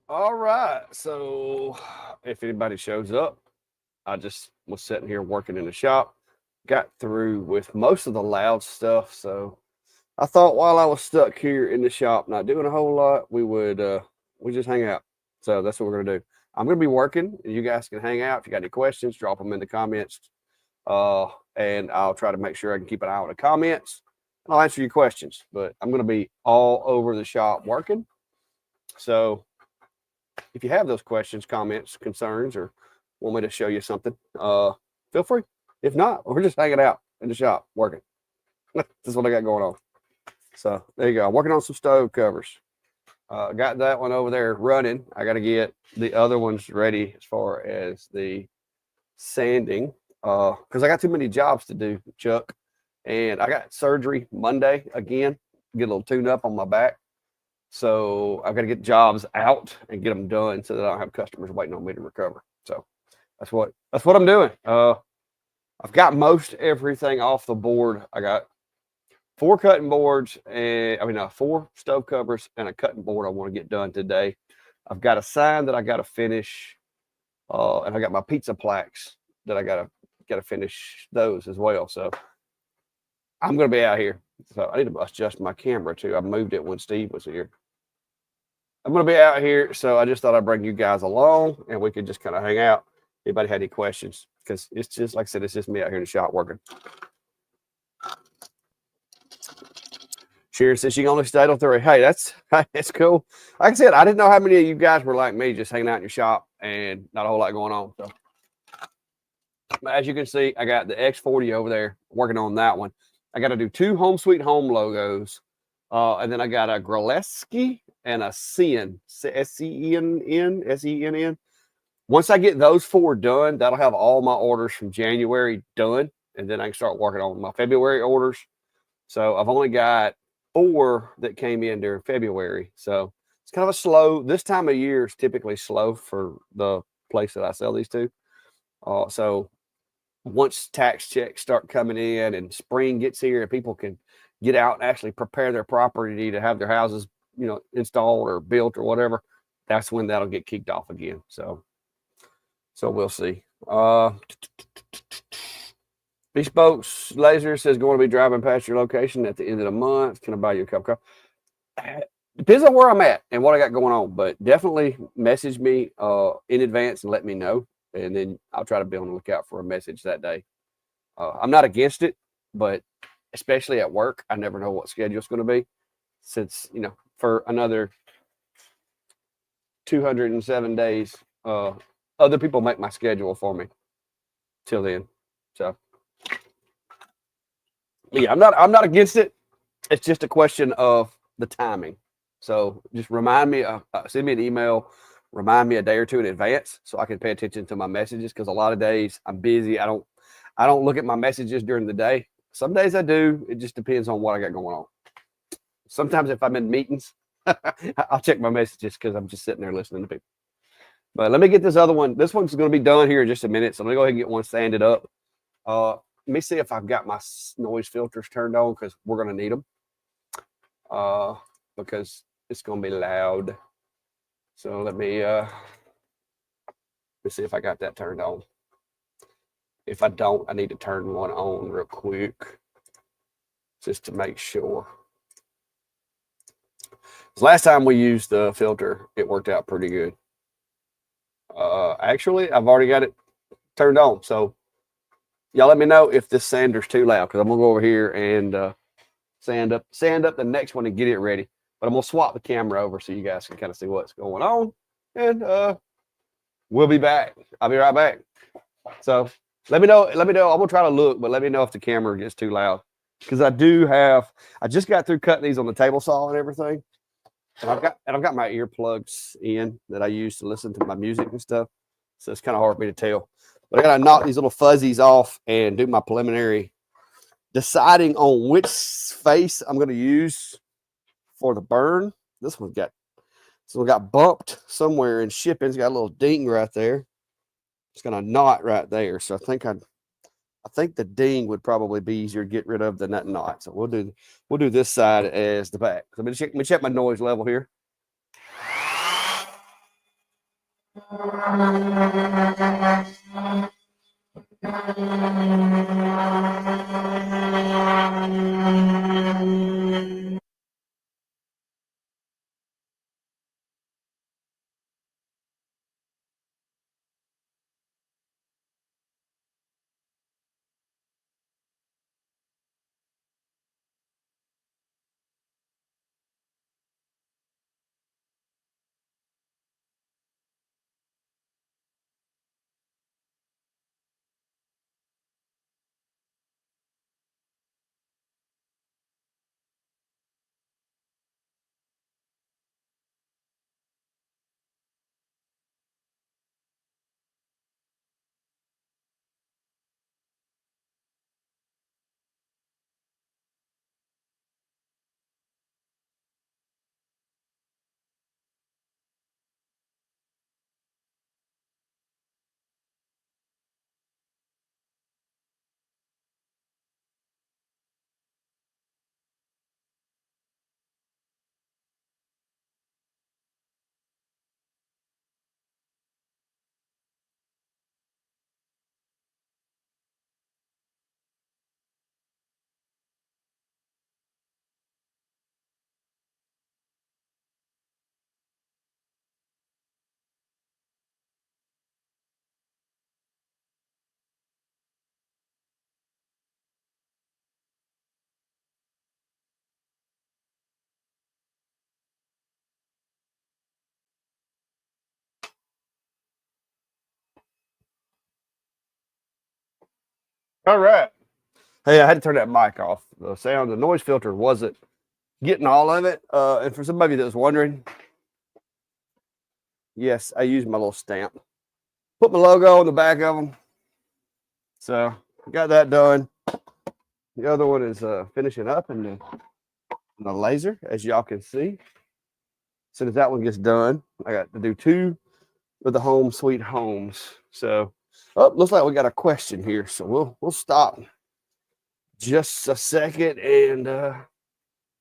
All right. So if anybody shows up, I just was sitting here working in the shop, got through with most of the loud stuff. So I thought while I was stuck here in the shop, not doing a whole lot, we just hang out. So that's what we're gonna do. I'm gonna be working, and you guys can hang out. If you got any questions, drop them in the comments. And I'll try to make sure I can keep an eye on the comments, and I'll answer your questions. But I'm gonna be all over the shop working. So if you have those questions, comments, concerns, or want me to show you something, feel free. If not, we're just hanging out in the shop working. This is what I got going on. So there you go. I'm working on some stove covers. Got that one over there running. I got to get the other ones ready as far as the sanding because I got too many jobs to do, Chuck. And I got surgery Monday again, get a little tune up on my back. So I've got to get jobs out and get them done so that I don't have customers waiting on me to recover. So that's what I'm doing. I've got most everything off the board. I got four cutting boards and four stove covers and a cutting board I want to get done today. I've got a sign that I got to finish, and I got my pizza plaques that I gotta finish those as well. So I'm gonna be out here. So I need to adjust my camera too. I moved it when Steve was here. I'm gonna be out here, so I just thought I'd bring you guys along and we could just kind of hang out. Anybody had any questions? Because it's just like I said, it's just me out here in the shop working. Sharon says she can only stay till 3. Hey, that's cool. Like I said, I didn't know how many of you guys were like me, just hanging out in your shop and not a whole lot going on. So as you can see, I got the X40 over there working on that one. I got to do 2 Home Sweet Home logos. And then I got a Graleski and a Sen, Senn. Once I get those 4 done, that'll have all my orders from January done. And then I can start working on my February orders. So I've only got 4 that came in during February. So it's kind of a slow, this time of year is typically slow for the place that I sell these to. So once tax checks start coming in and spring gets here and people can get out and actually prepare their property to have their houses, installed or built or whatever, that's when that'll get kicked off again. So we'll see. Bespoke Laser says, going to be driving past your location at the end of the month. Can I buy you a cup of coffee? Depends on where I'm at and what I got going on, but definitely message me in advance and let me know. And then I'll try to be on the lookout for a message that day. I'm not against it, but especially at work, I never know what schedule it's going to be. Since, for another 207 days, other people make my schedule for me till then. So, yeah, I'm not against it. It's just a question of the timing. So just remind me, send me an email, remind me a day or two in advance so I can pay attention to my messages, because a lot of days I'm busy. I don't look at my messages during the day. Some days I do. It just depends on what I got going on. Sometimes if I'm in meetings, I'll check my messages because I'm just sitting there listening to people. But let me get this other one. This one's going to be done here in just a minute. So I'm going to go ahead and get one sanded up. Let me see if I've got my noise filters turned on, because we're going to need them. Because it's going to be loud. So let me see if I got that turned on. If I don't, I need to turn one on real quick just to make sure. Last time we used the filter, it worked out pretty good. Actually, I've already got it turned on. So y'all let me know if this sander's too loud, because I'm going to go over here and sand up the next one and get it ready. But I'm going to swap the camera over so you guys can kind of see what's going on. And we'll be back. I'll be right back. So let me know. I'm going to try to look, but let me know if the camera gets too loud. Because I just got through cutting these on the table saw and everything. And I've got my earplugs in that I use to listen to my music and stuff. So it's kind of hard for me to tell. But I got to knock these little fuzzies off and do my preliminary deciding on which face I'm going to use for the burn. This one got bumped somewhere in shipping. It's got a little ding right there. It's got a knot right there. So I think the ding would probably be easier to get rid of than that knot. So we'll do this side as the back. So let me check my noise level here. All right. Hey, I had to turn that mic off. The noise filter wasn't getting all of it. And for somebody that was wondering, yes, I used my little stamp. Put my logo on the back of them. So got that done. The other one is finishing up in the laser, as y'all can see. As soon as that one gets done, I got to do 2 of the home sweet homes. So, oh, looks like we got a question here. So we'll stop just a second and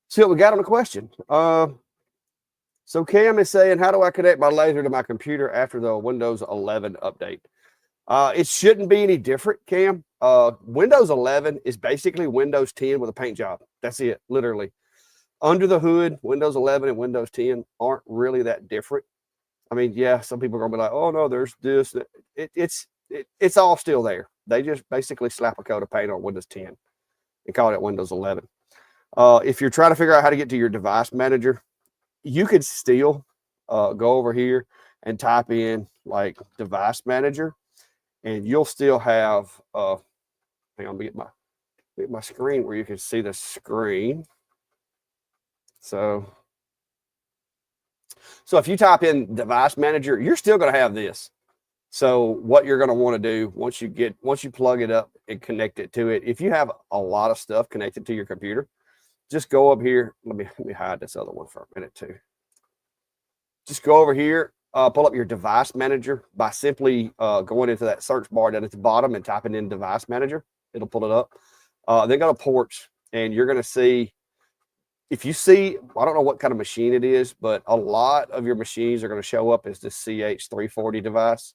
see what we got on the question. So Cam is saying, how do I connect my laser to my computer after the Windows 11 update? It shouldn't be any different, Cam. Windows 11 is basically Windows 10 with a paint job. That's it, literally. Under the hood, Windows 11 and Windows 10 aren't really that different. I mean, yeah, some people are gonna be like, "Oh no, there's this." It's all still there. They just basically slap a coat of paint on Windows 10 and call it Windows 11. If you're trying to figure out how to get to your device manager, you could still go over here and type in like device manager, and you'll still have. Hang on, let me get my screen where you can see the screen. So if you type in device manager, you're still going to have this. So what you're going to want to do once you plug it up and connect it to it, if you have a lot of stuff connected to your computer, just go up here. Let me hide this other one for a minute too. Just go over here, pull up your device manager by simply going into that search bar down at the bottom and typing in device manager. It'll pull it up. Then go to ports, and you're going to see. If you see, I don't know what kind of machine it is, but a lot of your machines are going to show up as this CH340 device.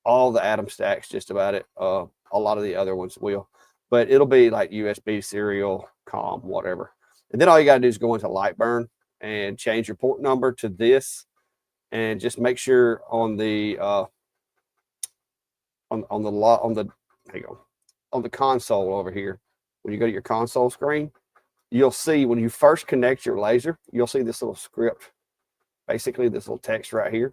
All the Atom stacks, just about it. A lot of the other ones will, but it'll be like USB, serial, COM, whatever. And then all you got to do is go into Lightburn and change your port number to this, and just make sure on the on the console over here, when you go to your console screen, you'll see when you first connect your laser, you'll see this little script, basically this little text right here.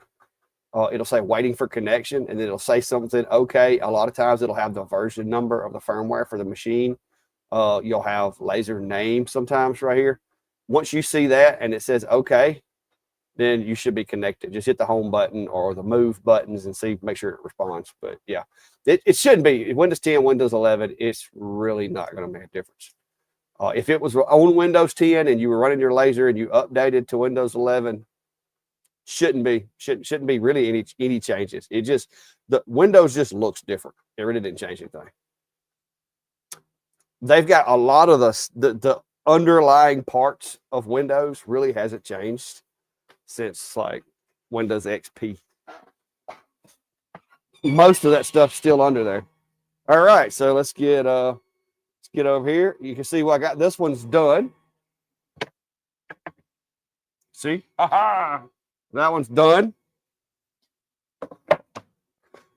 It'll say waiting for connection, and then it'll say something okay. A lot of times it'll have the version number of the firmware for the machine. You'll have laser name sometimes right here. Once you see that and it says okay, then you should be connected. Just hit the home button or the move buttons and make sure it responds. But yeah, it shouldn't be. Windows 10, Windows 11, it's really not going to make a difference. If it was on Windows 10 and you were running your laser and you updated to Windows 11, shouldn't be really any changes. It just, the Windows just looks different. It really didn't change anything. They've got a lot of the underlying parts of Windows really hasn't changed since like Windows XP. most of that stuff's still under there. All right, so let's get over here. You can see what I got. This one's done. See? Aha! That one's done.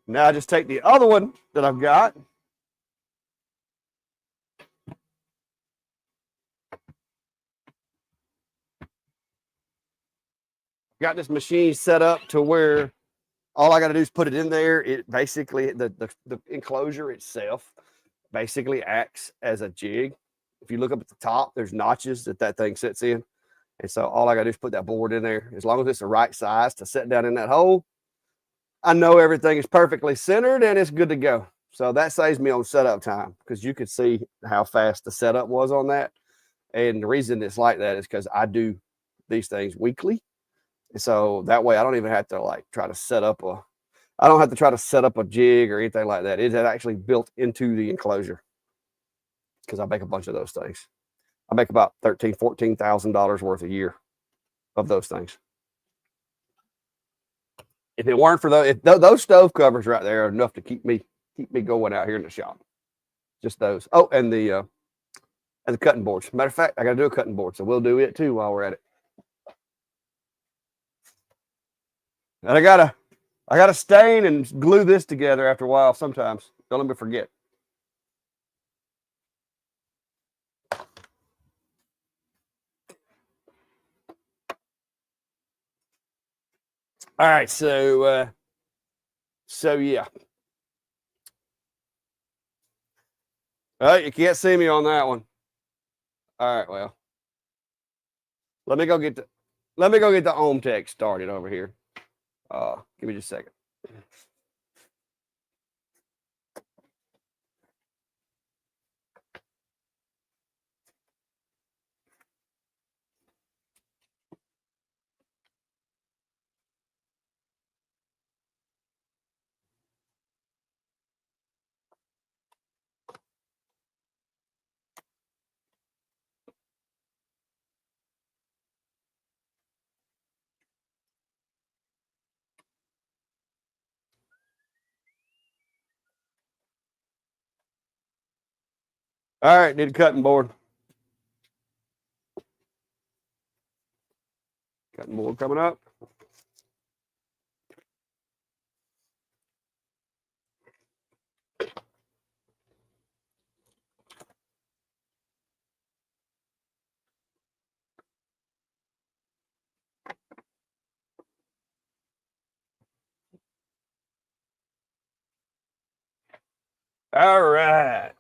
Now I just take the other one that I've got. Got this machine set up to where all I got to do is put it in there. It basically, the enclosure itself basically acts as a jig. If you look up at the top, there's notches that thing sits in. And so all I got to do is put that board in there. As long as it's the right size to set down in that hole, I know everything is perfectly centered and it's good to go. So that saves me on setup time because you could see how fast the setup was on that. And the reason it's like that is because I do these things weekly. And so that way I don't even have to like try to set up I don't have to try to set up a jig or anything like that. It's actually built into the enclosure because I make a bunch of those things. I make about $13,000, $14,000 worth a year of those things. If it weren't for those stove covers right there are enough to keep me going out here in the shop. Just those. Oh, and the cutting boards. Matter of fact, I got to do a cutting board, so we'll do it too while we're at it. And I gotta stain and glue this together after a while sometimes. Don't let me forget. All right, so yeah. Oh, you can't see me on that one. All right, well. Let me go get the ohm tech started over here. Give me just a second. All right, need a cutting board. Cutting board coming up. All right.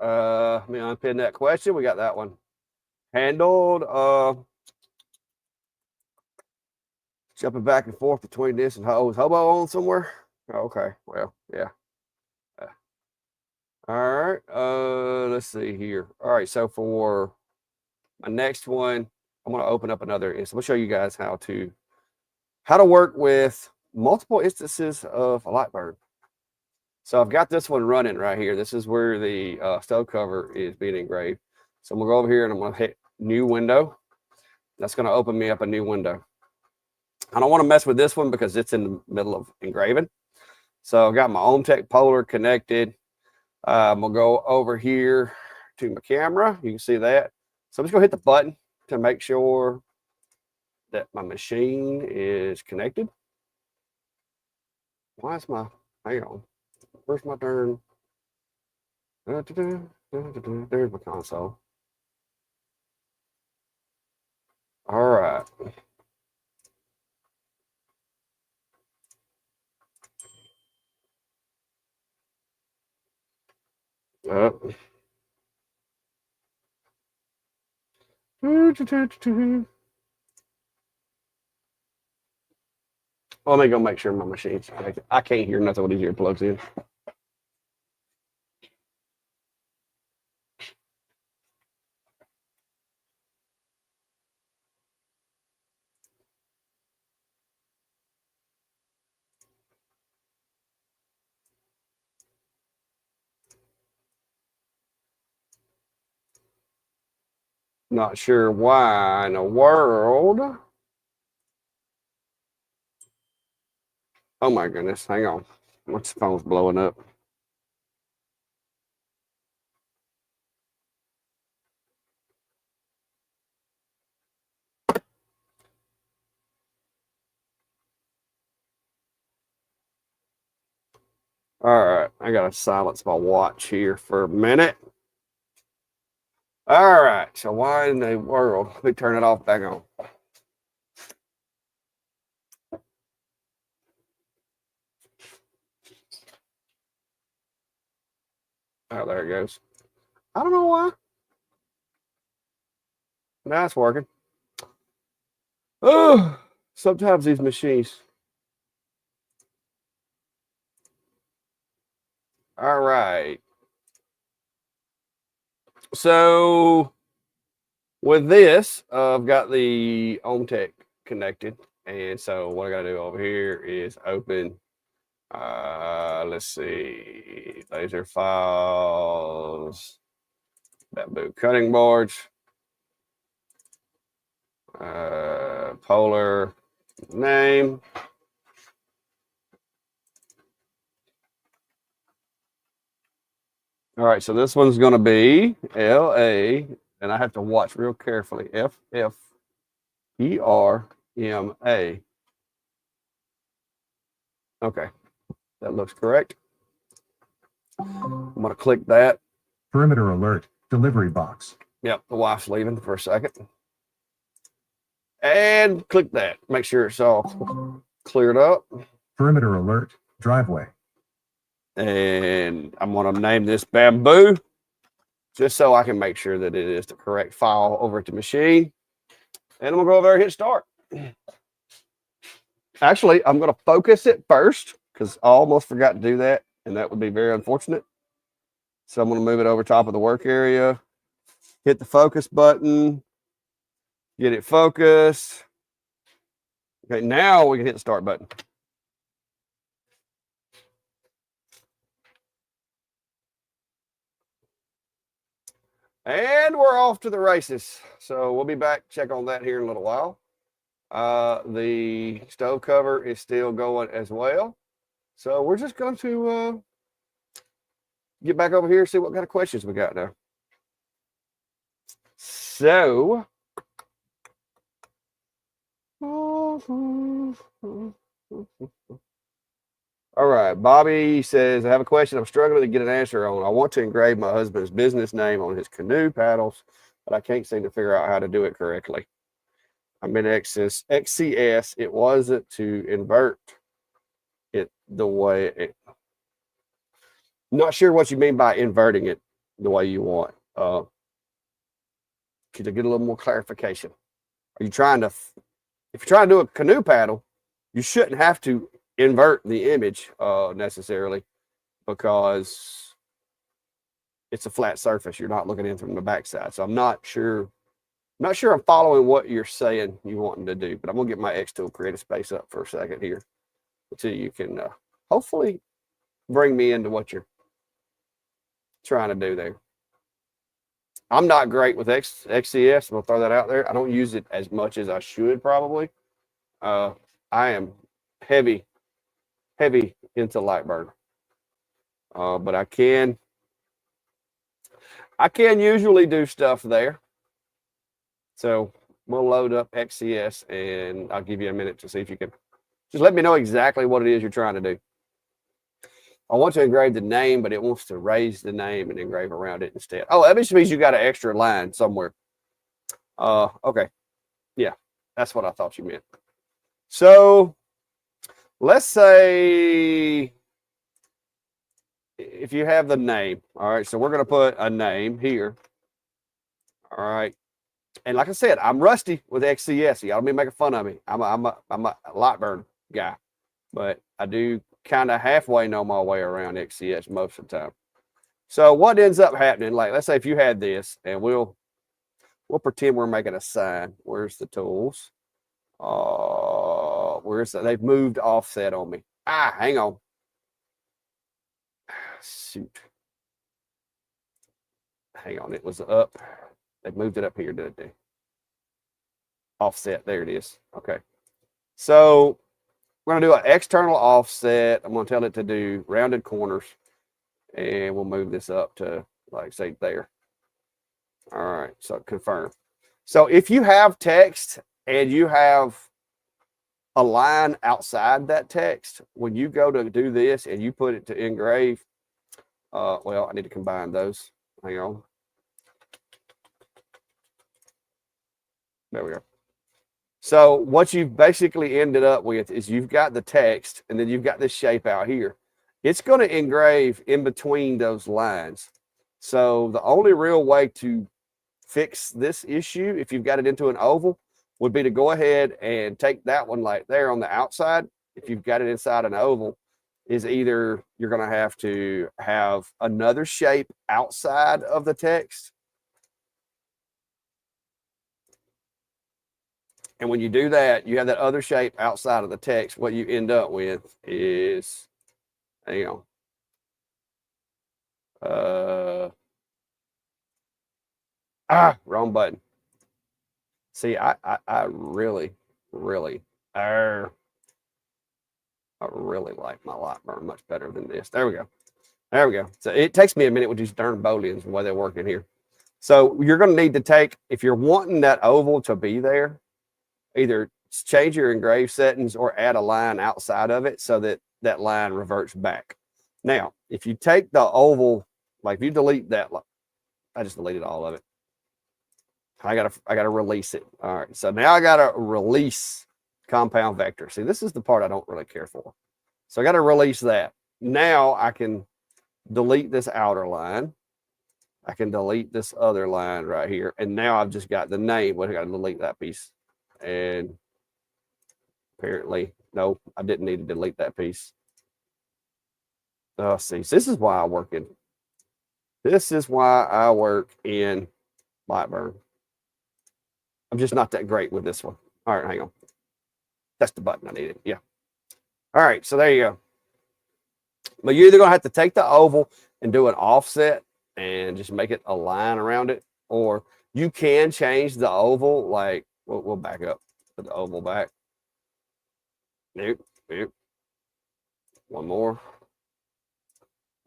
Let me unpin that question. We got that one handled. Jumping back and forth between this and hobo on somewhere. Okay, well, yeah. All right. Let's see here. All right, so for my next one, I'm gonna open up another instance. I'm gonna show you guys how to work with multiple instances of a light burn. So I've got this one running right here. This is where the stove cover is being engraved. So I'm gonna go over here and I'm gonna hit new window. That's gonna open me up a new window. I don't want to mess with this one because it's in the middle of engraving. So I've got my OhmTech Polar connected. I'm gonna go over here to my camera. You can see that. So I'm just gonna hit the button to make sure that my machine is connected. Why is my, hang on, where's my darn, there's my console. All right. Let me go make sure my machine's connected. I can't hear nothing with these earplugs in. Not sure why in the world. Oh my goodness, hang on. What's the phone's blowing up? All right, I gotta silence my watch here for a minute. All right, so why in the world? Let me turn it off back on. Oh, there it goes. I don't know why. Now it's working. Oh, sometimes these machines. All right. So with this, I've got the OMTech connected. And so what I got to do over here is open, let's see, laser files, bamboo cutting boards, polar name. All right, so this one's going to be LA, and I have to watch real carefully. FFERMA. Okay, that looks correct. I'm going to click that. Perimeter alert, delivery box. Yep, the wife's leaving for a second. And click that. Make sure it's all cleared up. Perimeter alert, driveway. And I'm going to name this bamboo just so I can make sure that it is the correct file over at the machine. And I'm going to go over there and hit start. Actually, I'm going to focus it first because I almost forgot to do that. And that would be very unfortunate. So I'm going to move it over top of the work area, hit the focus button, get it focused. Okay, now we can hit the start button. And we're off to the races. So we'll be back, check on that here in a little while. The stove cover is still going as well. So we're just going to get back over here and see what kind of questions we got now. So, all right, Bobby says, I have a question I'm struggling to get an answer on. I want to engrave my husband's business name on his canoe paddles, but I can't seem to figure out how to do it correctly. I'm in XCS. It wasn't to invert it the way it. Not sure what you mean by inverting it the way you want. Could you get a little more clarification? Are you trying to, if you're trying to do a canoe paddle, you shouldn't have to invert the image necessarily because it's a flat surface. You're not looking in from the backside. So I'm not sure I'm following what you're saying you wanting to do, but I'm gonna get my X tool create a space up for a second here until you can hopefully bring me into what you're trying to do there. I'm not great with XCS. I'm gonna throw that out there. I don't use it as much as I should probably. I am heavy into Lightburn, but I can usually do stuff there. So we'll load up XCS and I'll give you a minute to see if you can just let me know exactly what it is you're trying to do. I want to engrave the name, but it wants to raise the name and engrave around it instead. Oh, that just means you got an extra line somewhere. Okay. Yeah, that's what I thought you meant. So let's say if you have the name, all right, so we're going to put a name here. All right. And like I said, I'm rusty with XCS. Y'all be making fun of me. I'm a Lightburn guy, but I do kind of halfway know my way around XCS most of the time. So what ends up happening, like let's say if you had this, and we'll pretend we're making a sign. Where's the tools? They've moved offset on me. Hang on. Shoot. Hang on, it was up. They moved it up here, didn't they? Offset, there it is. Okay. So we're going to do an external offset. I'm going to tell it to do rounded corners, and we'll move this up to, like, say, there. All right, so confirm. So if you have text and you have a line outside that text, when you go to do this and you put it to engrave, well, I need to combine those. Hang on. There we go. So what you've basically ended up with is you've got the text and then you've got this shape out here. It's going to engrave in between those lines. So the only real way to fix this issue, if you've got it into an oval, would be to go ahead and take that one like there on the outside. If you've got it inside an oval, is either you're going to have another shape outside of the text. And when you do that, you have that other shape outside of the text. What you end up with is, hang on. Wrong button. See, I really like my Lightburn much better than this. There we go. There we go. So it takes me a minute with these darn booleans the way they work in here. So you're going to need to take, if you're wanting that oval to be there, either change your engrave settings or add a line outside of it so that that line reverts back. Now, if you take the oval, like if you delete that, I just deleted all of it. I gotta release it. All right, so now I gotta release compound vector. See, this is the part I don't really care for. So I gotta release that. Now I can delete this outer line. I can delete this other line right here. And now I've just got the name. Well, I gotta delete that piece. And apparently, no, I didn't need to delete that piece. Oh, see, so this is why I work in. This is why I work in Lightburn. I'm just not that great with this one. All right, hang on. That's the button I needed. Yeah. All right, so there you go. But you're either going to have to take the oval and do an offset and just make it a line around it, or you can change the oval. Like, we'll back up, put the oval back. Nope, nope. One more.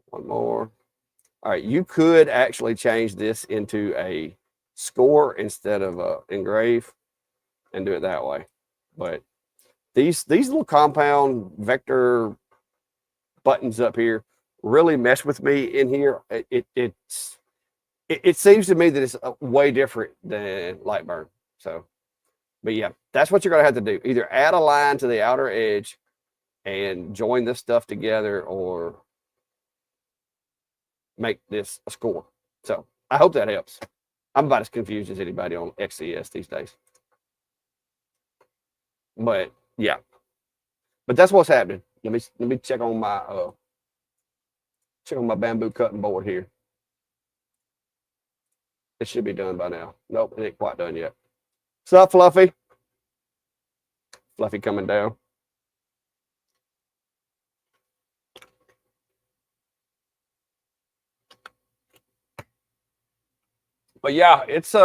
One more. All right, you could actually change this into a score instead of a engrave and do it that way. But these little compound vector buttons up here really mess with me in here. It seems to me that it's way different than Lightburn. So, but yeah, that's what you're going to have to do. Either add a line to the outer edge and join this stuff together, or make this a score. So I hope that helps. I'm about as confused as anybody on XCS these days. But yeah, but that's what's happening. Let me check on my bamboo cutting board here. It should be done by now. Nope, it ain't quite done yet. What's up, Fluffy? Fluffy coming down. But yeah, it's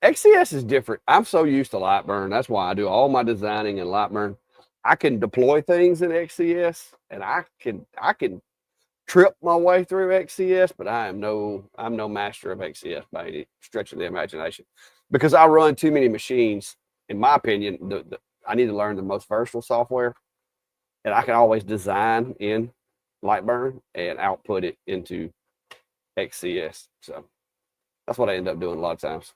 XCS is different. I'm so used to Lightburn. That's why I do all my designing in Lightburn. I can deploy things in XCS, and I can trip my way through XCS, but I'm no master of XCS by any stretch of the imagination, because I run too many machines. In my opinion, I need to learn the most versatile software, and I can always design in Lightburn and output it into XCS. So that's what I end up doing a lot of times.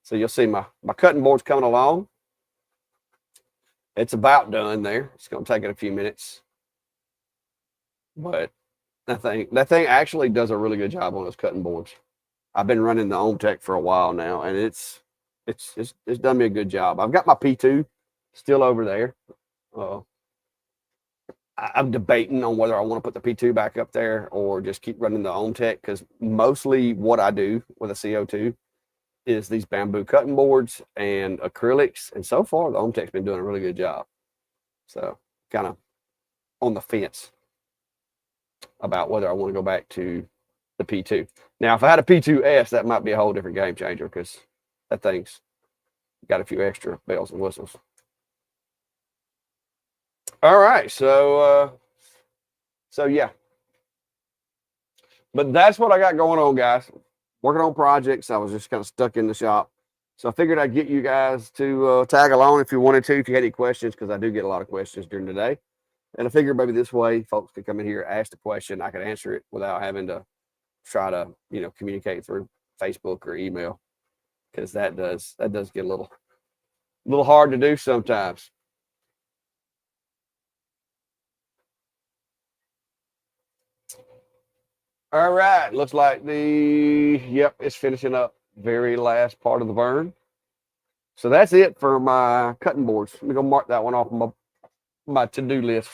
So you'll see my cutting board's coming along. It's about done there. It's going to take it a few minutes, but that thing actually does a really good job on those cutting boards. I've been running the OhmTech for a while now, and it's done me a good job. I've got my P2 still over there. I'm debating on whether I want to put the P2 back up there or just keep running the OhmTech, because mostly what I do with a CO2 is these bamboo cutting boards and acrylics. And so far, the OhmTech's been doing a really good job. So kind of on the fence about whether I want to go back to the P2. Now, if I had a P2S, that might be a whole different game changer, because that thing's got a few extra bells and whistles. All right, so yeah, but that's what I got going on, guys. Working on projects. I was just kind of stuck in the shop, so I figured I'd get you guys to tag along if you wanted to, if you had any questions, because I do get a lot of questions during the day. And I figured maybe this way folks could come in here, ask the question, I could answer it without having to try to, communicate through Facebook or email, because that does get a little hard to do sometimes. All right, looks like it's finishing up very last part of the burn. So that's it for my cutting boards. Let me go mark that one off my to-do list.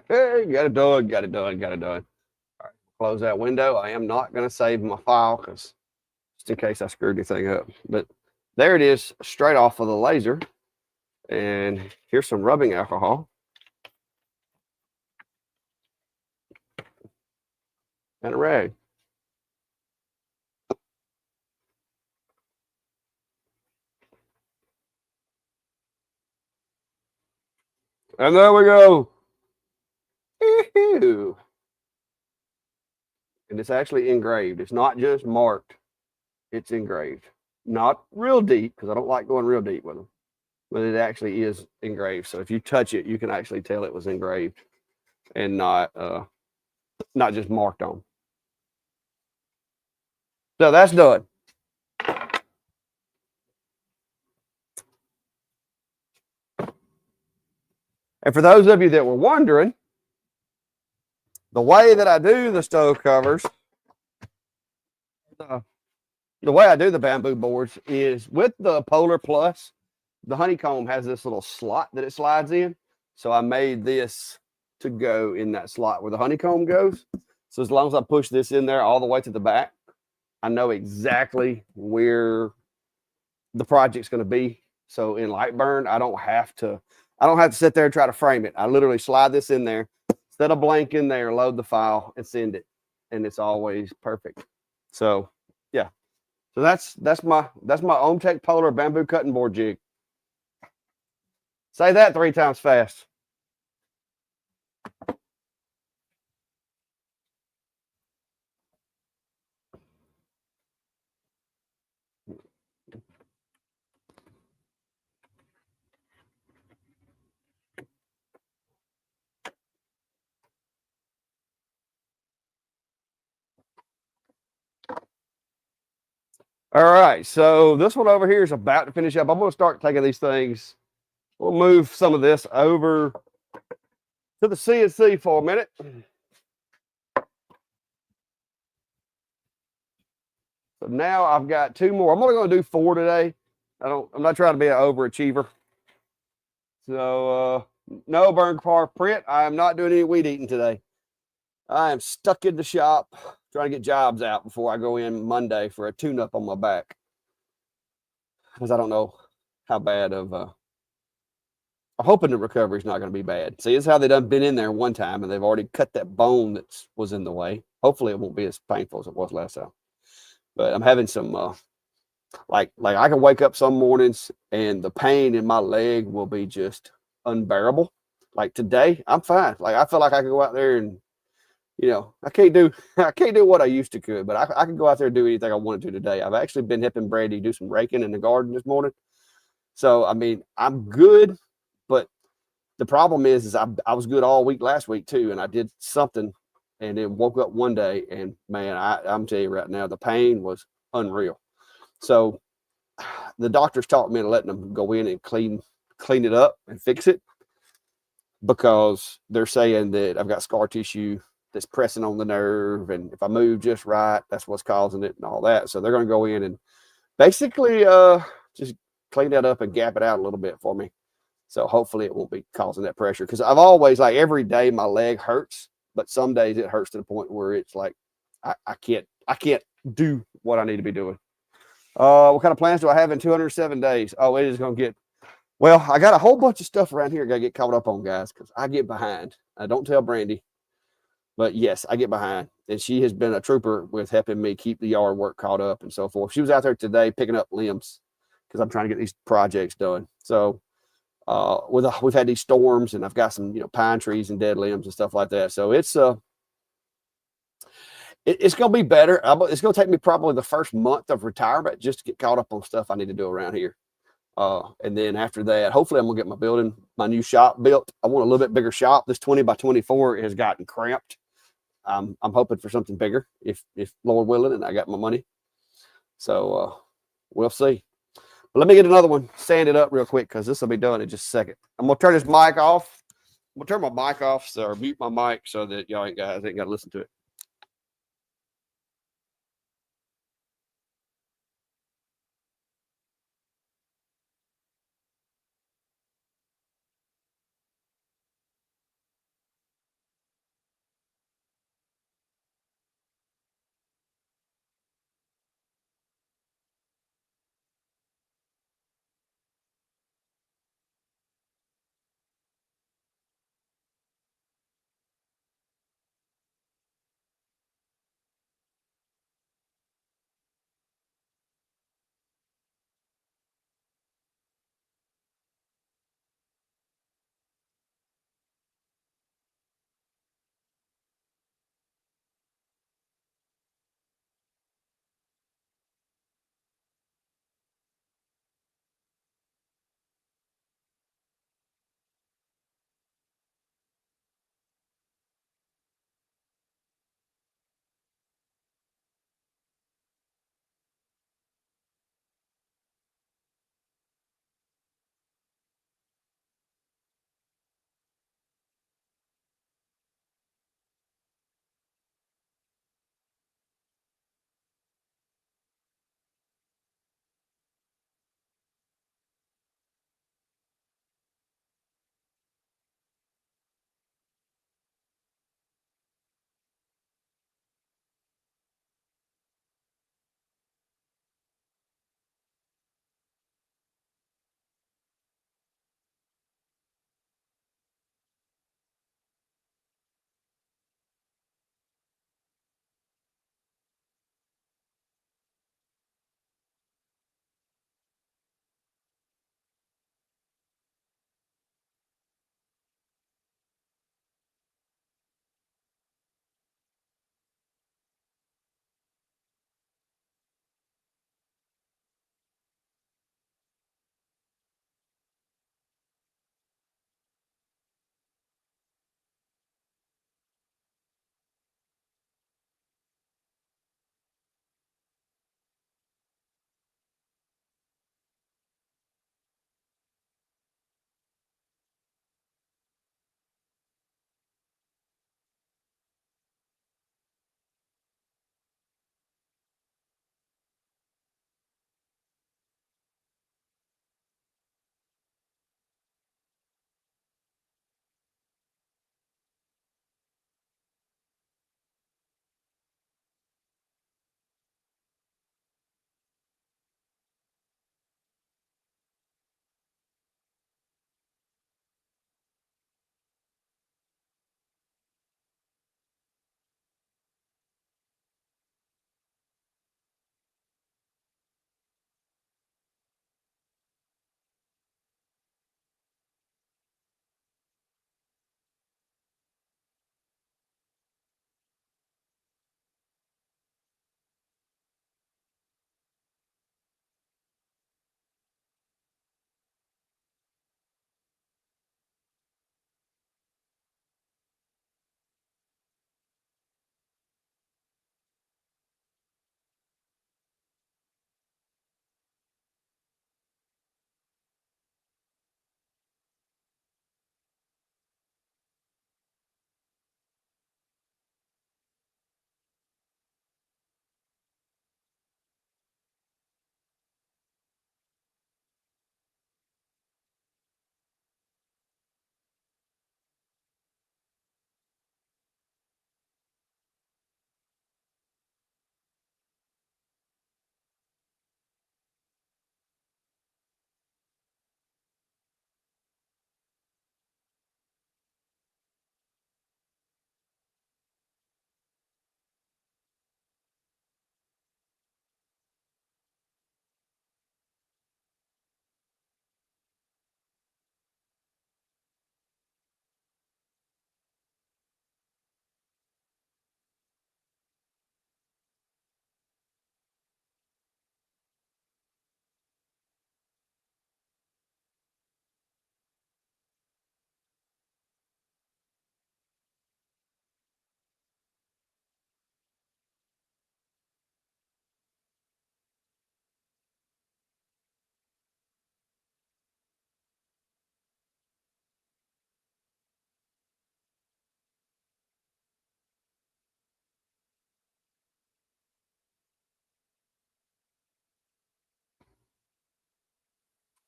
Hey, got it done, got it done, got it done. All right, close that window. I am not going to save my file because just in case I screwed anything up. But there it is, straight off of the laser. And here's some rubbing alcohol and a rag. And there we go. Ew. And it's actually engraved. It's not just marked, it's engraved. Not real deep, because I don't like going real deep with them, but it actually is engraved. So if you touch it, you can actually tell it was engraved and not just marked on. So that's done. And for those of you that were wondering, the way that I do the stove covers, the way I do the bamboo boards is with the Polar Plus, the honeycomb has this little slot that it slides in. So I made this to go in that slot where the honeycomb goes. So as long as I push this in there all the way to the back, I know exactly where the project's going to be. So in light burn, I don't have to sit there and try to frame it. I literally slide this in there, set a blank in there, load the file, and send it, and it's always perfect. So yeah, so that's my OhmTech Polar bamboo cutting board jig. Say that 3 times fast. All right, so this one over here is about to finish up. I'm going to start taking these things. We'll move some of this over to the CNC for a minute. So now I've got 2 more. I'm only going to do 4 today. I'm not trying to be an overachiever. So no burn car print. I am not doing any weed eating today. I am stuck in the shop trying to get jobs out before I go in Monday for a tune-up on my back, because I don't know how bad of I'm hoping the recovery is not going to be bad. See, it's how they done been in there one time and they've already cut that bone that was in the way. Hopefully it won't be as painful as it was last time. But I'm having some like I can wake up some mornings and the pain in my leg will be just unbearable. Like today, I'm fine. Like I feel like I can go out there and, I can't do what I used to could, but I can go out there and do anything I wanted to today. I've actually been helping Brandy do some raking in the garden this morning. So, I mean, I'm good, but the problem is I was good all week last week too. And I did something and then woke up one day and man, I'm telling you right now, the pain was unreal. So the doctors talked me into letting them go in and clean it up and fix it, because they're saying that I've got scar tissue that's pressing on the nerve, and if I move just right, that's what's causing it and all that. So they're going to go in and basically just clean that up and gap it out a little bit for me. So hopefully it won't be causing that pressure, because I've always, like, every day my leg hurts but some days it hurts to the point where it's like I can't do what I need to be doing. What kind of plans do I have in 207 days? Oh, it is going to get, well, I got a whole bunch of stuff around here I got to get caught up on, guys, because I get behind. I don't tell Brandy, but yes, I get behind. And she has been a trooper with helping me keep the yard work caught up and so forth. She was out there today picking up limbs because I'm trying to get these projects done. So we've had these storms, and I've got some pine trees and dead limbs and stuff like that. So it's it's going to be better. It's going to take me probably the first month of retirement just to get caught up on stuff I need to do around here. And then after that, hopefully I'm going to get my building, my new shop built. I want a little bit bigger shop. This 20 by 24 has gotten cramped. I'm hoping for something bigger if Lord willing and I got my money. So we'll see. But let me get another one, sand it up real quick because this will be done in just a second. I'm going to turn this mic off. I'm going to turn my mic off or mute my mic so that y'all guys ain't got to listen to it.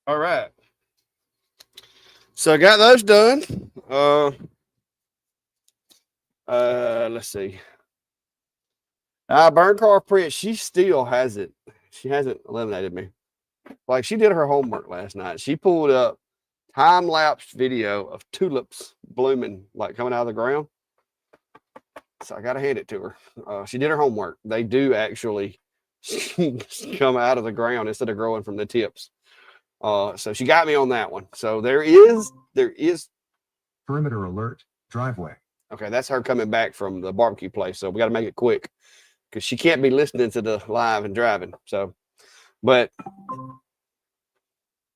All right. So I got those done. Let's see. Burn car print, she still hasn't. She hasn't eliminated me. Like she did her homework last night. She pulled up time-lapse video of tulips blooming, like coming out of the ground. So I gotta hand it to her. She did her homework. They do actually come out of the ground instead of growing from the tips. So she got me on that one. So there is Perimeter alert, driveway. okay. That's her coming back from the barbecue place. So we got to make it quick because she can't be listening to the live and driving. So, but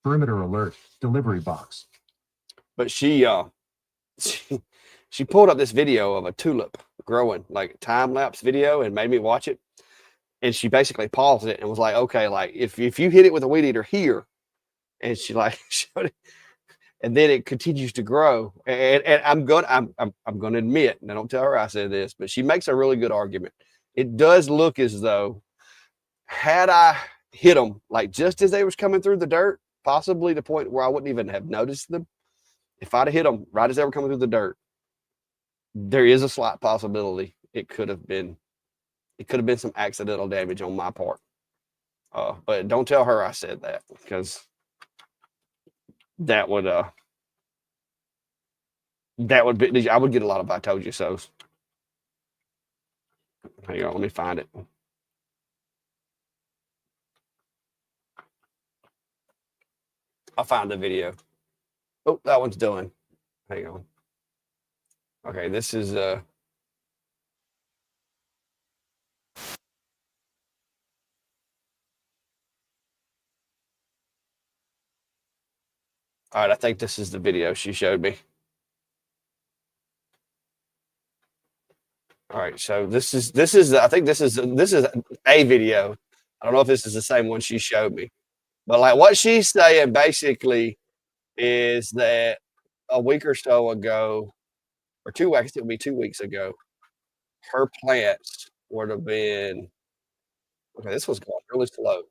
Perimeter alert, delivery box. but she pulled up this video of a tulip growing, like time lapse video, and made me watch it. And she basically paused it and was like, "Okay, like if you hit it with a weed eater here," and she like showed it, and then it continues to grow. And I'm gonna admit, and I don't tell her I said this, but she makes a really good argument. It does look as though had I hit them like just as they was coming through the dirt, possibly the point where I wouldn't even have noticed them. If I'd have hit them right as they were coming through the dirt, there is a slight possibility it could have been some accidental damage on my part. But don't tell her I said that because that would be, I would get a lot of I told you so's. Hang on, let me find it. I'll find the video. Oh, that one's done. Hang on. Okay, this is all right, I think this is the video she showed me. All right, so this is I think this is a video. I don't know if this is the same one she showed me. But like what she's saying basically is that a week or so ago, or 2 weeks, it'll be 2 weeks ago, her plants would have been okay. This was going really slow.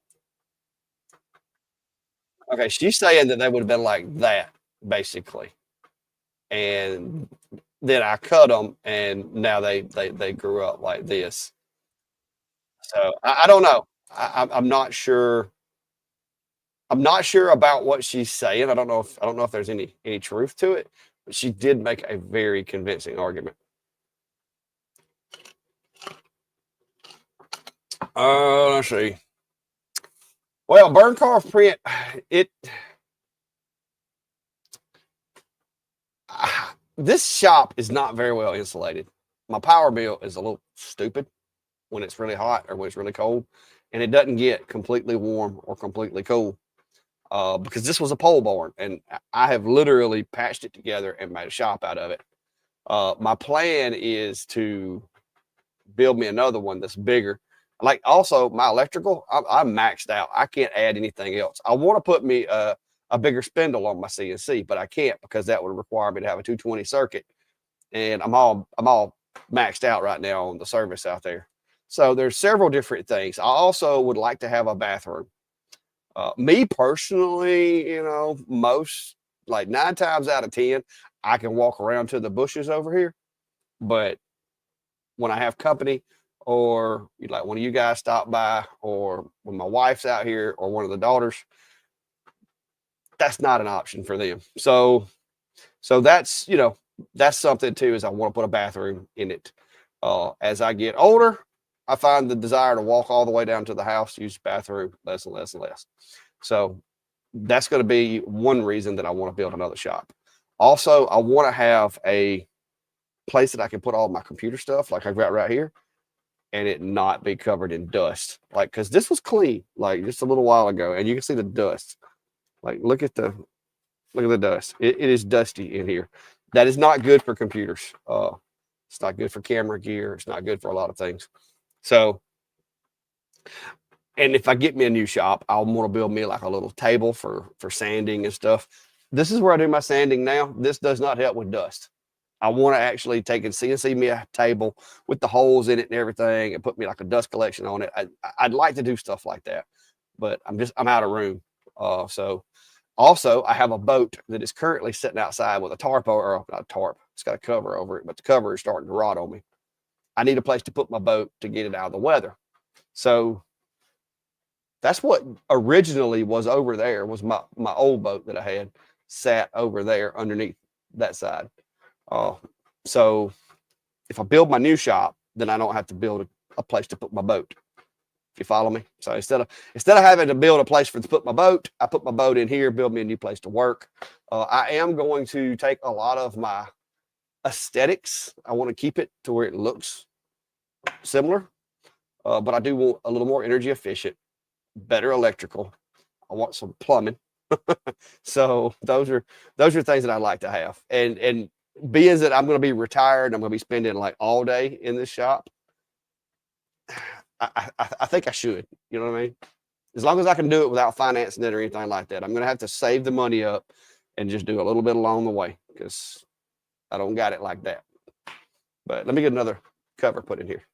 Okay, she's saying that they would have been like that basically, and then I cut them, and now they grew up like this. So I don't know. I'm not sure. I'm not sure about what she's saying. I don't know if there's any truth to it, but she did make a very convincing argument. Let's see. Well, burn car print, it this shop is not very well insulated. My power bill is a little stupid when it's really hot or when it's really cold, and it doesn't get completely warm or completely cool. Because this was a pole barn, and I have literally patched it together and made a shop out of it. My plan is to build me another one that's bigger. Like also my electrical, I'm maxed out. I can't add anything else. I want to put me a bigger spindle on my CNC, but I can't because that would require me to have a 220 circuit, and I'm all maxed out right now on the service out there. So there's several different things. I also would like to have a bathroom. Me personally, most like 9 times out of 10, I can walk around to the bushes over here. But when I have company, or like one of you guys stop by, or when my wife's out here, or one of the daughters, that's not an option for them. So that's that's something too. Is I want to put a bathroom in it. As I get older, I find the desire to walk all the way down to the house, use the bathroom less and less and less. So that's going to be one reason that I want to build another shop. Also, I want to have a place that I can put all my computer stuff like I've got right here, and it not be covered in dust. Like, because this was clean like just a little while ago, and you can see the dust. Like, look at the dust. It is dusty in here. That is not good for computers. It's not good for camera gear. It's not good for a lot of things. So, and if I get me a new shop, I'll want to build me like a little table for sanding and stuff. This is where I do my sanding now. This does not help with dust. I want to actually take and CNC me a table with the holes in it and everything, and put me like a dust collection on it. I'd like to do stuff like that, but I'm out of room. So Also, I have a boat that is currently sitting outside with a tarp, or not a tarp, it's got a cover over it, but the cover is starting to rot on me. I need a place to put my boat to get it out of the weather. So that's what originally was over there, was my old boat that I had sat over there underneath that side. So if I build my new shop, then I don't have to build a place to put my boat. If you follow me. So instead of having to build a place to put my boat, I put my boat in here, build me a new place to work. I am going to take a lot of my aesthetics. I want to keep it to where it looks similar, but I do want a little more energy efficient, better electrical. I want some plumbing. So those are things that I like to have. And being that I'm going to be retired, I'm going to be spending like all day in this shop. I think I should, you know what I mean? As long as I can do it without financing it or anything like that. I'm going to have to save the money up and just do a little bit along the way, because I don't got it like that. But let me get another cover put in here.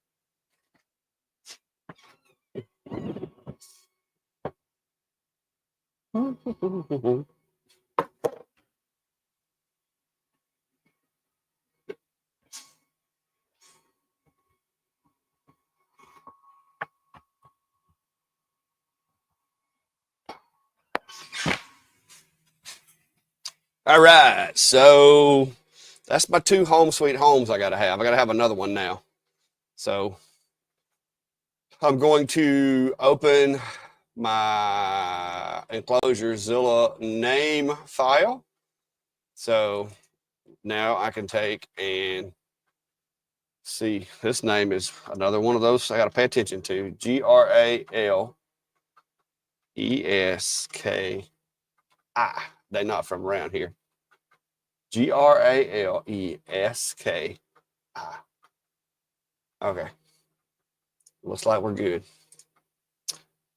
All right, so that's my 2 home sweet homes I gotta have. I gotta have another one now. So I'm going to open my enclosure Zilla name file. So now I can take and see, this name is another one of those I gotta pay attention to. Graleski. They're not from around here. Graleski. Okay. Looks like we're good.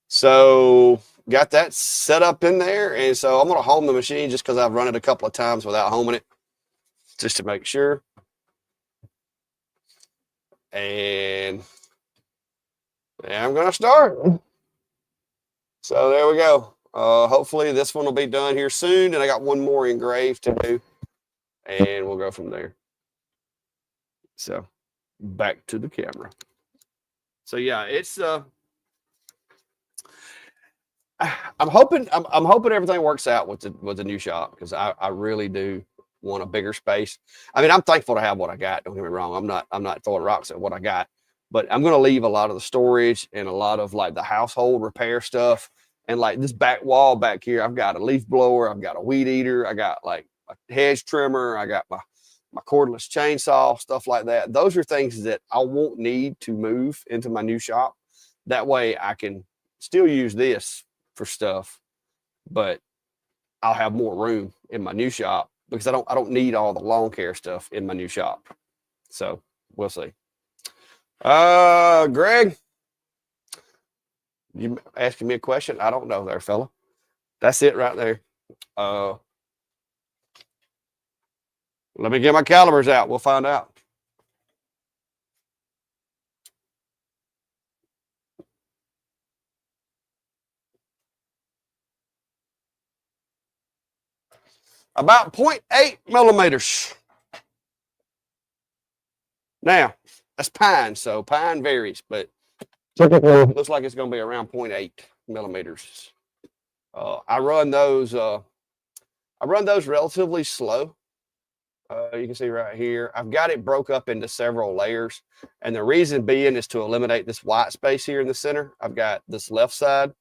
So got that set up in there. And so I'm going to home the machine just because I've run it a couple of times without homing it, just to make sure. And I'm going to start. So there we go. Hopefully this one will be done here soon. And I got one more engraved to do. And we'll go from there. So back to the camera. So yeah, it's I'm hoping everything works out with the new shop, because I really do want a bigger space. I mean, I'm thankful to have what I got. Don't get me wrong. I'm not throwing rocks at what I got, but I'm going to leave a lot of the storage and a lot of like the household repair stuff. And like this back wall back here, I've got a leaf blower, I've got a weed eater, I got like a hedge trimmer, I got my cordless chainsaw, stuff like that. Those are things that I won't need to move into my new shop. That way I can still use this for stuff, but I'll have more room in my new shop, because I don't need all the lawn care stuff in my new shop. So we'll see. Greg, you asking me a question? I don't know there, fella. That's it right there. Let me get my calibers out. We'll find out. About 0.8 millimeters. Now, that's pine, so pine varies, but typically looks like it's going to be around 0.8 millimeters. I run those relatively slow. You can see right here, I've got it broke up into several layers. And the reason being is to eliminate this white space here in the center. I've got this left side,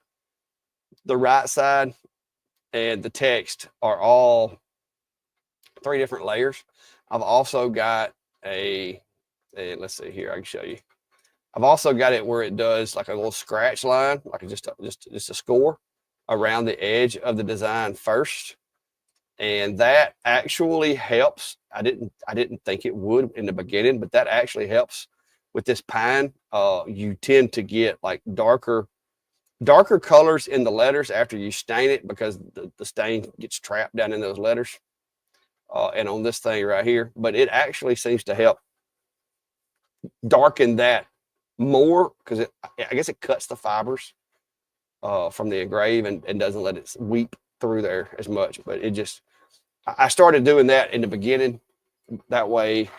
the right side, and the text are all 3 different layers. I've also got let's see here, I can show you. I've also got it where it does like a little scratch line, like just a score around the edge of the design first. And that actually helps. I didn't think it would in the beginning, but that actually helps with this pine. You tend to get like darker colors in the letters after you stain it, because the stain gets trapped down in those letters. And on this thing right here, but it actually seems to help darken that more, because I guess it cuts the fibers from the engrave and doesn't let it weep through there as much, but it just, I started doing that in the beginning. That way,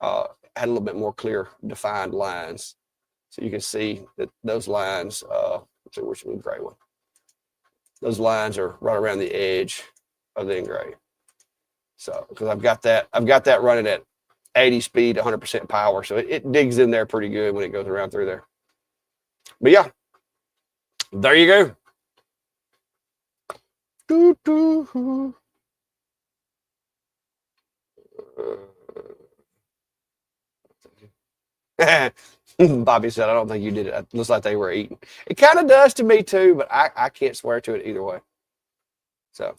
had a little bit more clear defined lines. So you can see that those lines, let's see which one, gray one. Those lines are right around the edge of the engrave. So, because I've got that running at 80 speed, 100% power. So it digs in there pretty good when it goes around through there. But yeah, there you go. Bobby said, I don't think you did it. It looks like they were eating. It kind of does to me too, but I can't swear to it either way. So.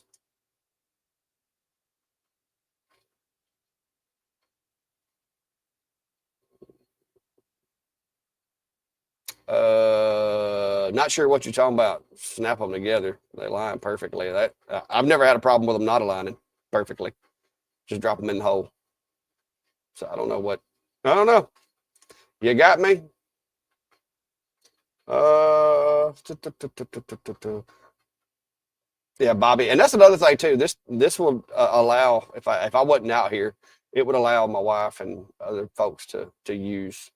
Not sure what you're talking about. Snap them together. They line perfectly. That I've never had a problem with them not aligning perfectly. Just drop them in the hole. So I don't know what. I don't know. You got me. Yeah, Bobby, and that's another thing too. This will allow, if I wasn't out here, it would allow my wife and other folks to use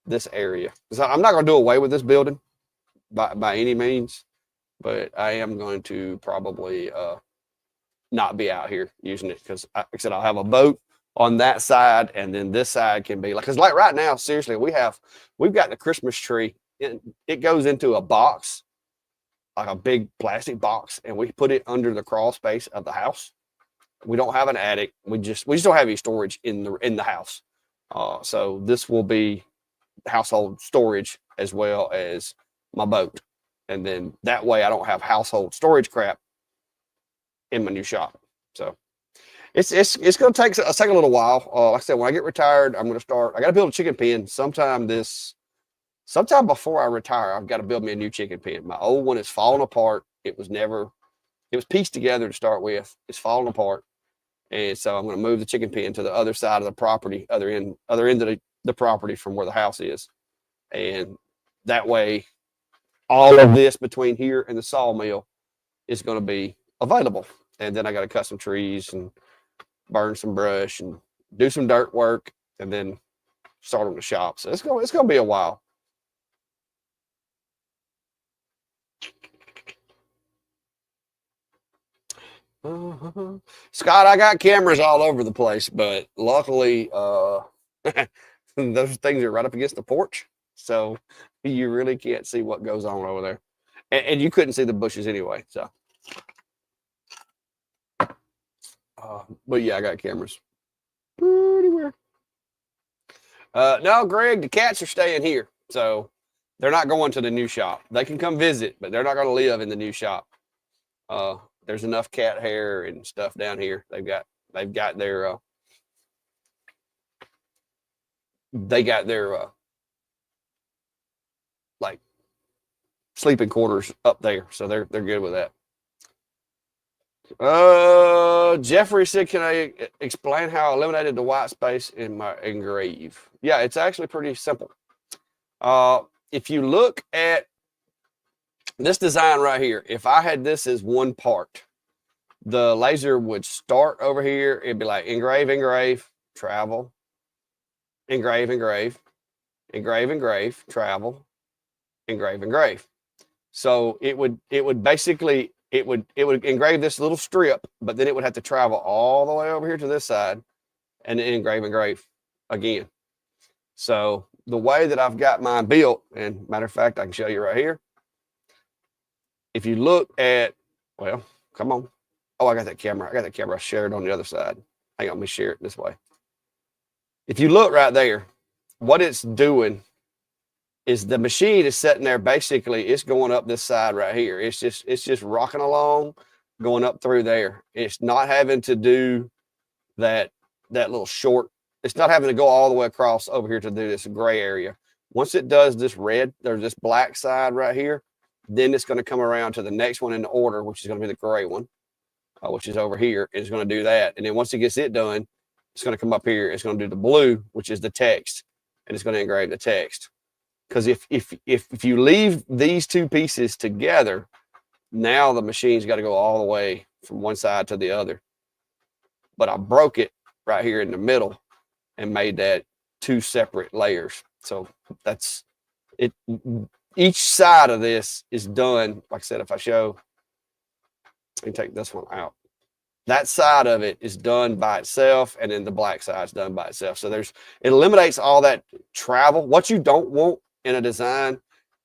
this area. So I'm not going to do away with this building by any means, but I am going to probably not be out here using it because, like I said, I'll have a boat on that side, and then this side can be like, because like right now, seriously, we've got the Christmas tree. It goes into a box, like a big plastic box, and we put it under the crawl space of the house. We don't have an attic. We just don't have any storage in the house. So this will be household storage as well as my boat, and then that way I don't have household storage crap in my new shop. So it's going to take a little while. Like I said, when I get retired, I'm going to start. I got to build a chicken pen sometime before I retire. I've got to build me a new chicken pen. My old one is falling apart. It was pieced together to start with. It's falling apart, and so I'm going to move the chicken pen to the other side of the property, other end of the property from where the house is, and that way all of this between here and the sawmill is going to be available. And then I got to cut some trees and burn some brush and do some dirt work and then start on the shop. So it's going to be a while. Scott, I got cameras all over the place, but luckily those things are right up against the porch, so you really can't see what goes on over there, and you couldn't see the bushes anyway. So but yeah, I got cameras everywhere. No, Greg, the cats are staying here, so they're not going to the new shop. They can come visit, but they're not going to live in the new shop. There's enough cat hair and stuff down here. They've got their like sleeping quarters up there, so they're good with that. Jeffrey said, can I explain how I eliminated the white space in my engrave? Yeah, it's actually pretty simple. If you look at this design right here, if I had this as one part, the laser would start over here. It'd be like engrave, travel, engrave, travel, engrave. So it would basically, it would engrave this little strip, but then it would have to travel all the way over here to this side and then engrave again. So the way that I've got mine built, and matter of fact, I can show you right here. If you look at, well, come on. Oh, I got that camera. I shared on the other side. Hang on, let me share it this way. If you look right there, what it's doing is the machine is sitting there. Basically, it's going up this side right here. It's just rocking along, going up through there. It's not having to do that little short. It's not having to go all the way across over here to do this gray area. Once it does this red, there's this black side right here, then it's going to come around to the next one in the order, which is going to be the gray one, which is over here. It's going to do that. And then once it gets it done, it's going to come up here. It's going to do the blue, which is the text, and it's going to engrave the text. Because if you leave these two pieces together, Now the machine's got to go all the way from one side to the other. But I broke it right here in the middle and made that two separate layers. So that's it. Each side of this is done. Like I said, if I show, let me take this one out. That side of it is done by itself, and then the black side is done by itself. So it eliminates all that travel. What you don't want in a design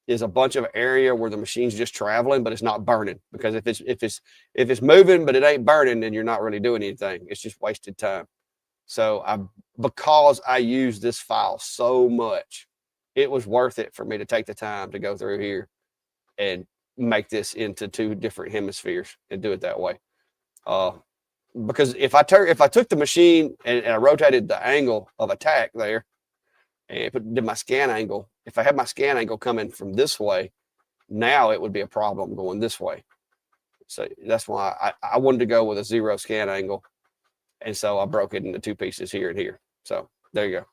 is a bunch of area where the machine's just traveling, but it's not burning. Because if it's moving but it ain't burning, then you're not really doing anything. It's just wasted time. So because I use this file so much, it was worth it for me to take the time to go through here and make this into two different hemispheres and do it that way. Because if I took the machine and I rotated the angle of attack there and did my scan angle, if I had my scan angle coming from this way, now it would be a problem going this way. So that's why I wanted to go with a 0 scan angle. And so I broke it into two pieces here and here. So there you go.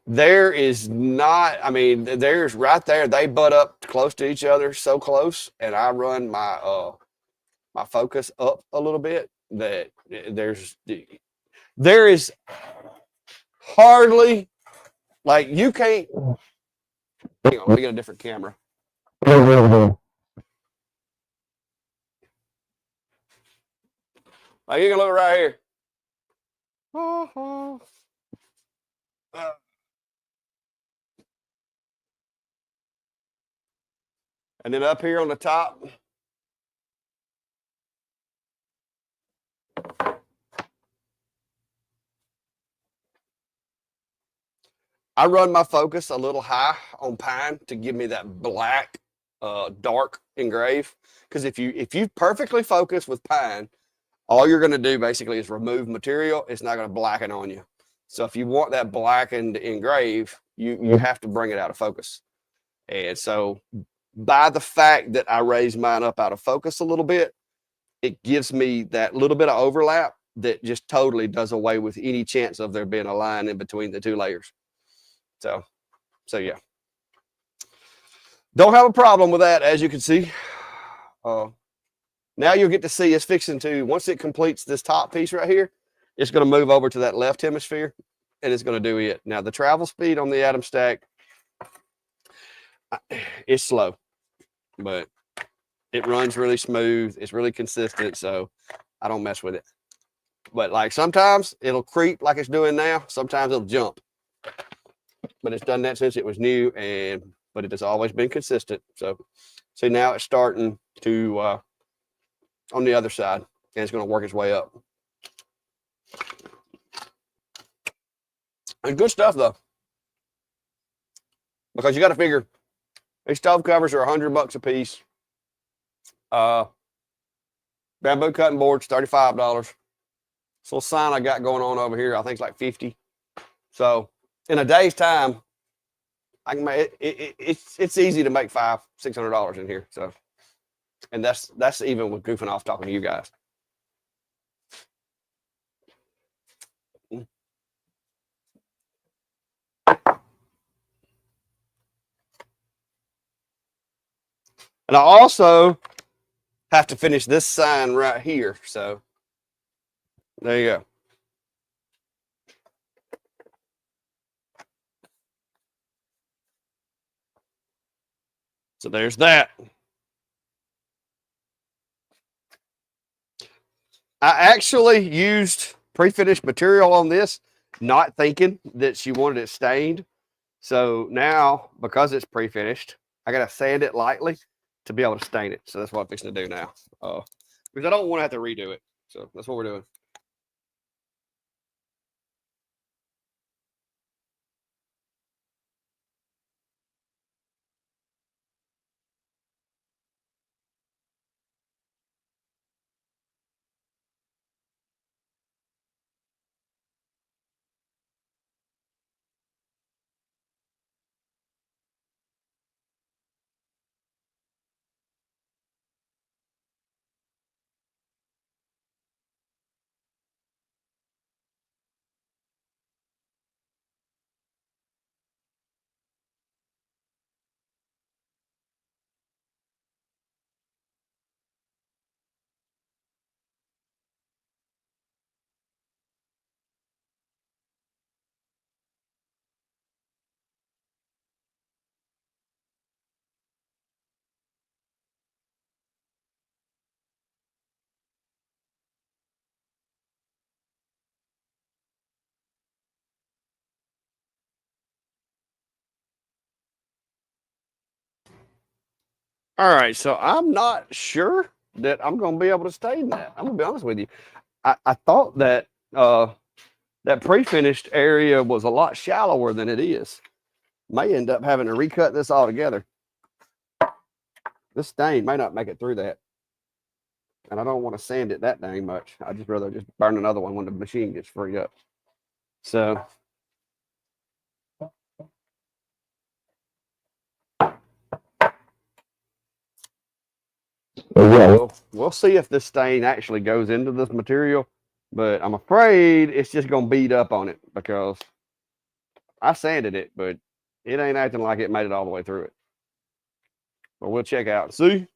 There is not, I mean, there's right there. They butt up close to each other, so close. And I run my my focus up a little bit that there is hardly, like, you can't, hang on, let me get a different camera. Like, you can look right here. And then up here on the top, I run my focus a little high on pine to give me that black, dark engrave. Because if you perfectly focus with pine, all you're going to do basically is remove material. It's not going to blacken on you. So if you want that blackened engrave, you have to bring it out of focus. And so by the fact that I raise mine up out of focus a little bit, it gives me that little bit of overlap that just totally does away with any chance of there being a line in between the two layers. So yeah. Don't have a problem with that, as you can see. Now you'll get to see it's fixing to, once it completes this top piece right here, it's going to move over to that left hemisphere, and it's going to do it. Now, the travel speed on the Atom Stack is slow, but it runs really smooth. It's really consistent, so I don't mess with it. But like sometimes it'll creep like it's doing now. Sometimes it'll jump. But it's done that since it was new, but it has always been consistent. So see, now it's starting to on the other side, and it's going to work its way up. And good stuff though, because you got to figure these stove covers are $100 a piece. Bamboo cutting boards, $35. This little sign I got going on over here, I think it's like 50. So in a day's time, I can make it's easy to make $500-600 in here. So, and that's even with goofing off talking to you guys. And I also have to finish this sign right here. So there you go. So there's that. I actually used pre-finished material on this, not thinking that she wanted it stained. So now, because it's pre-finished, I got to sand it lightly to be able to stain it. So that's what I'm fixing to do now. Because I don't want to have to redo it. So that's what we're doing. All right, so I'm not sure that I'm going to be able to stain that. I'm going to be honest with you. I thought that that pre-finished area was a lot shallower than it is. May end up having to recut this all together. This stain may not make it through that. And I don't want to sand it that dang much. I'd just rather just burn another one when the machine gets freed up. So we'll see if this stain actually goes into this material, but I'm afraid it's just going to beat up on it because I sanded it, but it ain't acting like it made it all the way through it. But we'll check out and see.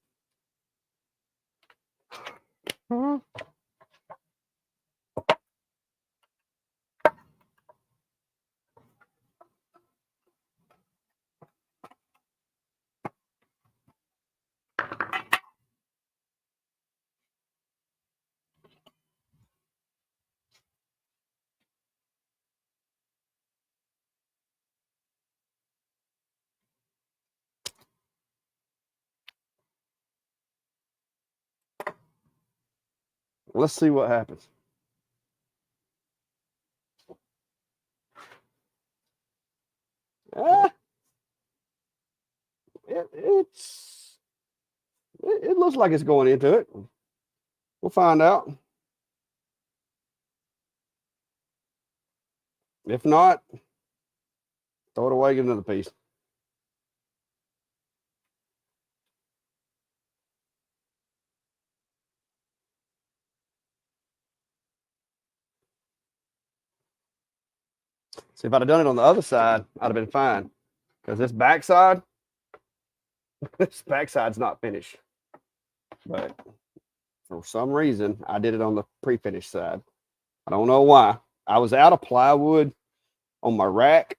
Let's see what happens. It looks like it's going into it. We'll find out. If not, throw it away, get another piece. See, if I'd have done it on the other side, I'd have been fine. Because this backside's not finished. But for some reason, I did it on the pre-finished side. I don't know why. I was out of plywood on my rack,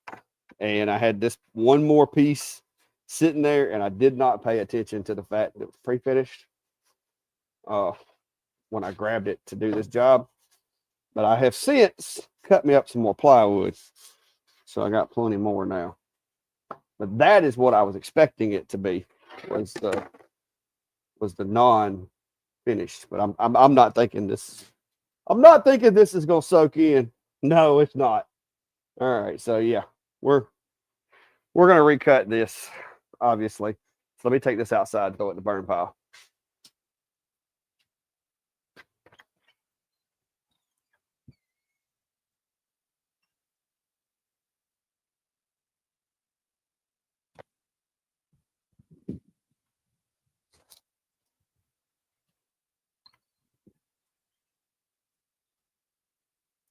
and I had this one more piece sitting there, and I did not pay attention to the fact that it was pre-finished when I grabbed it to do this job. But I have since cut me up some more plywood, so I got plenty more now. But that is what I was expecting it to be, was the non-finished. But I'm not thinking this. I'm not thinking this is gonna soak in. No, it's not. All right, so yeah, we're gonna recut this, obviously. So let me take this outside and throw it in the burn pile.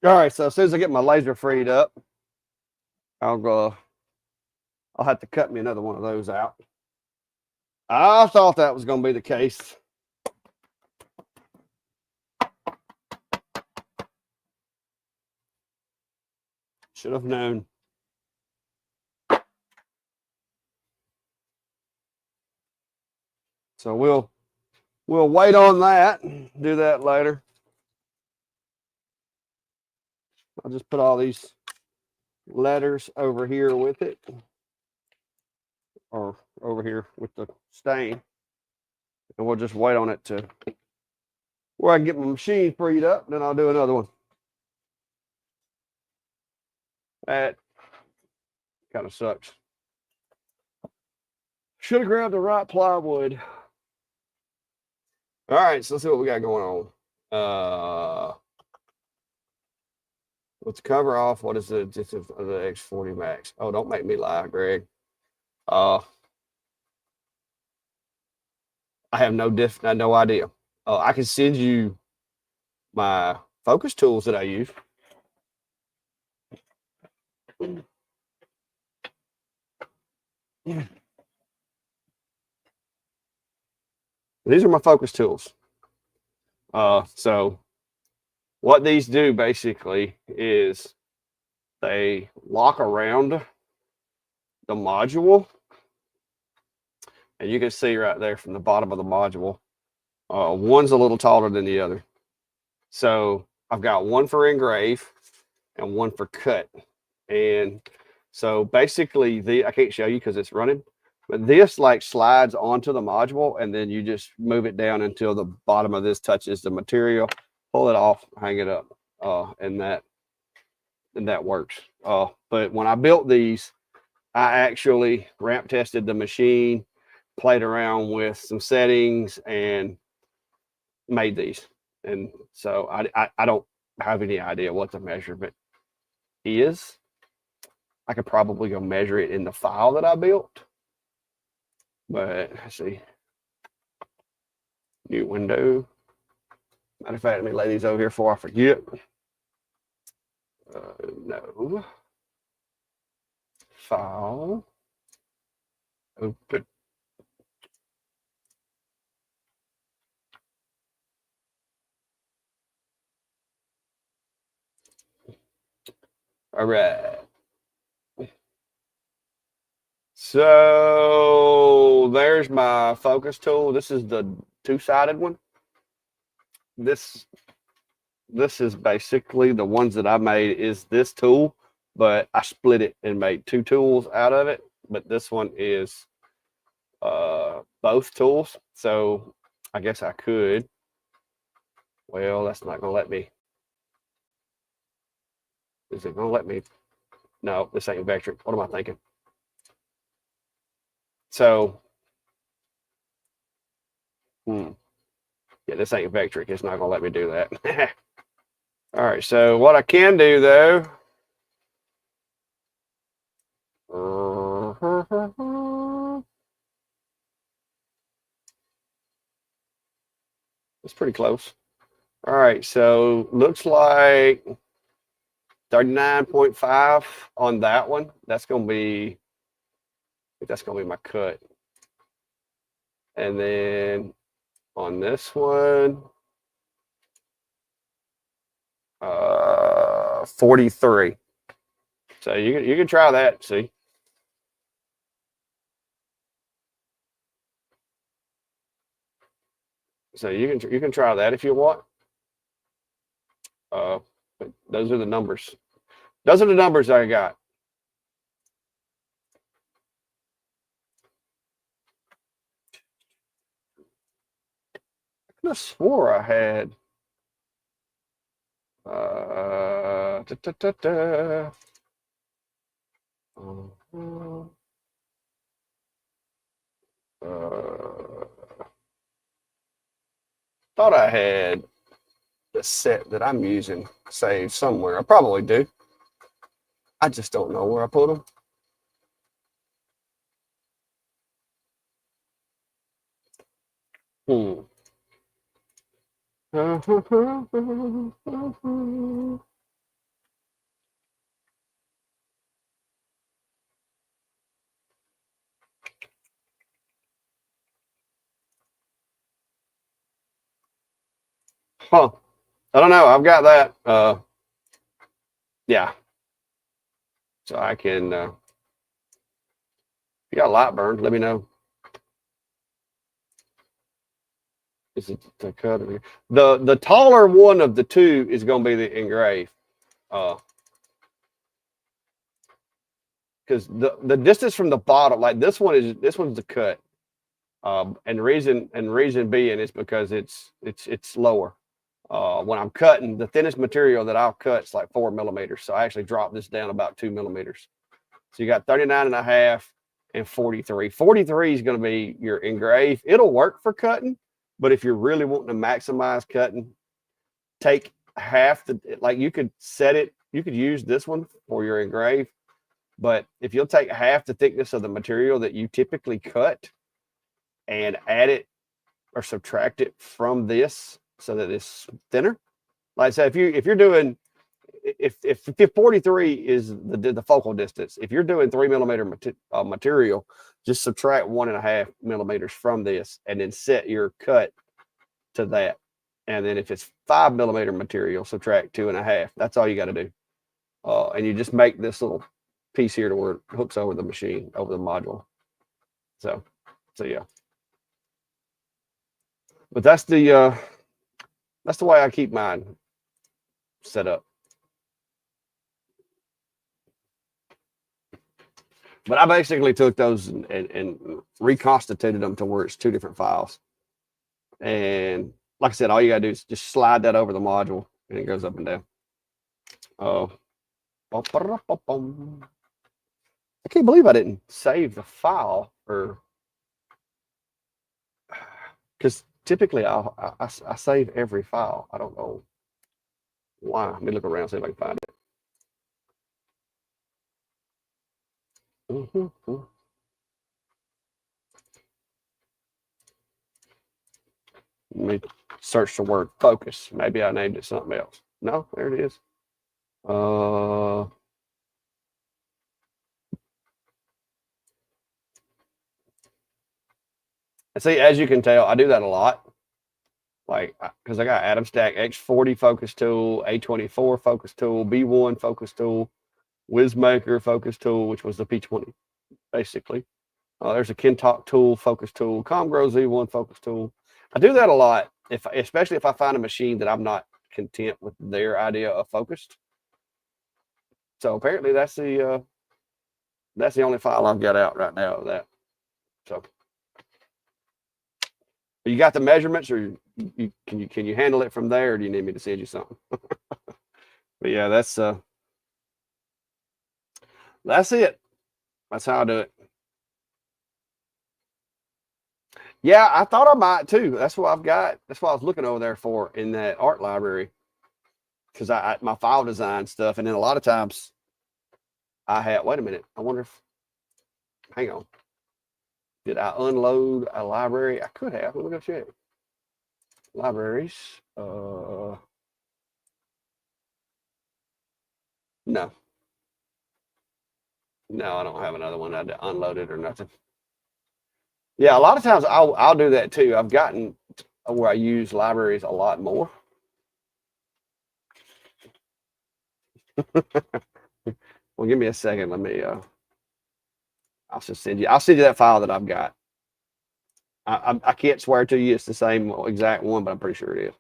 All right, so as soon as I get my laser freed up, I'll have to cut me another one of those out. I thought that was going to be the case. Should have known. So we'll wait on that. Do that later. I'll just put all these letters over here with it, or over here with the stain, and we'll just wait on it to where I can get my machine freed up. Then I'll do another one. That kind of sucks. Should have grabbed the right plywood. All right, so let's see what we got going on. Let's cover off. What is the X40 Max? Oh, don't make me lie, Greg. I have no idea. I can send you my focus tools that I use. Yeah. These are my focus tools. So what these do basically is they lock around the module, and you can see right there from the bottom of the module, one's a little taller than the other. So I've got one for engrave and one for cut. And so basically I can't show you because it's running, But this like slides onto the module, and then you just move it down until the bottom of this touches the material, pull it off, hang it up, and that works. But when I built these, I actually ramp tested the machine, played around with some settings, and made these. And so I don't have any idea what the measurement is. I could probably go measure it in the file that I built. But let's see. New window. Matter of fact, let me lay these over here before I forget. No. File. Open. All right. So there's my focus tool. This is the two-sided one. This is basically the ones that I made is this tool, but I split it and made two tools out of it. But this one is both tools. So I guess I could. Well, that's not gonna let me. Is it gonna let me? No, this ain't vectoring. What am I thinking? So, yeah, this ain't vectoric. It's not gonna let me do that. All right. So what I can do though. It's pretty close. All right. So looks like 39.5 on that one. That's gonna be. I think that's gonna be my cut. And then on this one, 43. So you can try that. See. So you can try that if you want. But those are the numbers. Those are the numbers I got. I swore I had. Thought I had the set that I'm using saved somewhere. I probably do. I just don't know where I put them. Huh. I don't know. I've got that. Yeah. So I can, if you got light burn, let me know. Is it the cut? The taller one of the two is going to be the engrave. Because the distance from the bottom, like this one's the cut. And reason being is because it's lower. When I'm cutting, the thinnest material that I'll cut is like 4 millimeters. So I actually dropped this down about 2 millimeters. So you got 39.5 and 43. 43 is going to be your engrave. It'll work for cutting, but if you're really wanting to maximize cutting, take half the, like you could set it, you could use this one for your engrave, but if you'll take half the thickness of the material that you typically cut and add it or subtract it from this so that it's thinner. Like I said, if you're doing, if 43 is the focal distance, if you're doing 3 millimeter material, just subtract 1.5 millimeters from this and then set your cut to that. And then if it's 5 millimeter material, subtract 2.5. That's all you got to do. And you just make this little piece here to where it hooks over the machine, over the module. So yeah. But that's the way I keep mine set up. But I basically took those and reconstituted them to where it's two different files. And like I said, all you gotta do is just slide that over the module and it goes up and down. I can't believe I didn't save the file, or because typically I save every file. I don't know why. Let me look around, see if I can find it. Let me search the word focus. Maybe I named it something else. No, there it is. See, as you can tell, I do that a lot. Like, because I got Atom Stack X40 focus tool, A24 focus tool, B1 focus tool, WizMaker focus tool, which was the P20, basically. There's a Kintalk tool, focus tool, ComGrow Z1 focus tool. I do that a lot, especially if I find a machine that I'm not content with their idea of focused. So apparently that's the only file I've got out right now of that. So you got the measurements, or can you handle it from there, or do you need me to send you something? But yeah, that's it. That's how I do it. Yeah, I thought I might too. That's what I've got. That's what I was looking over there for in that art library, because I my file design stuff, and then a lot of times I had. Wait a minute. I wonder if. Hang on. Did I unload a library? I could have. Let me go check. Libraries. No. No, I don't have another one. I unloaded or nothing. Yeah, a lot of times I'll do that too. I've gotten where I use libraries a lot more. Well, give me a second. Let me. I'll send you that file that I've got. I can't swear to you it's the same exact one, but I'm pretty sure it is.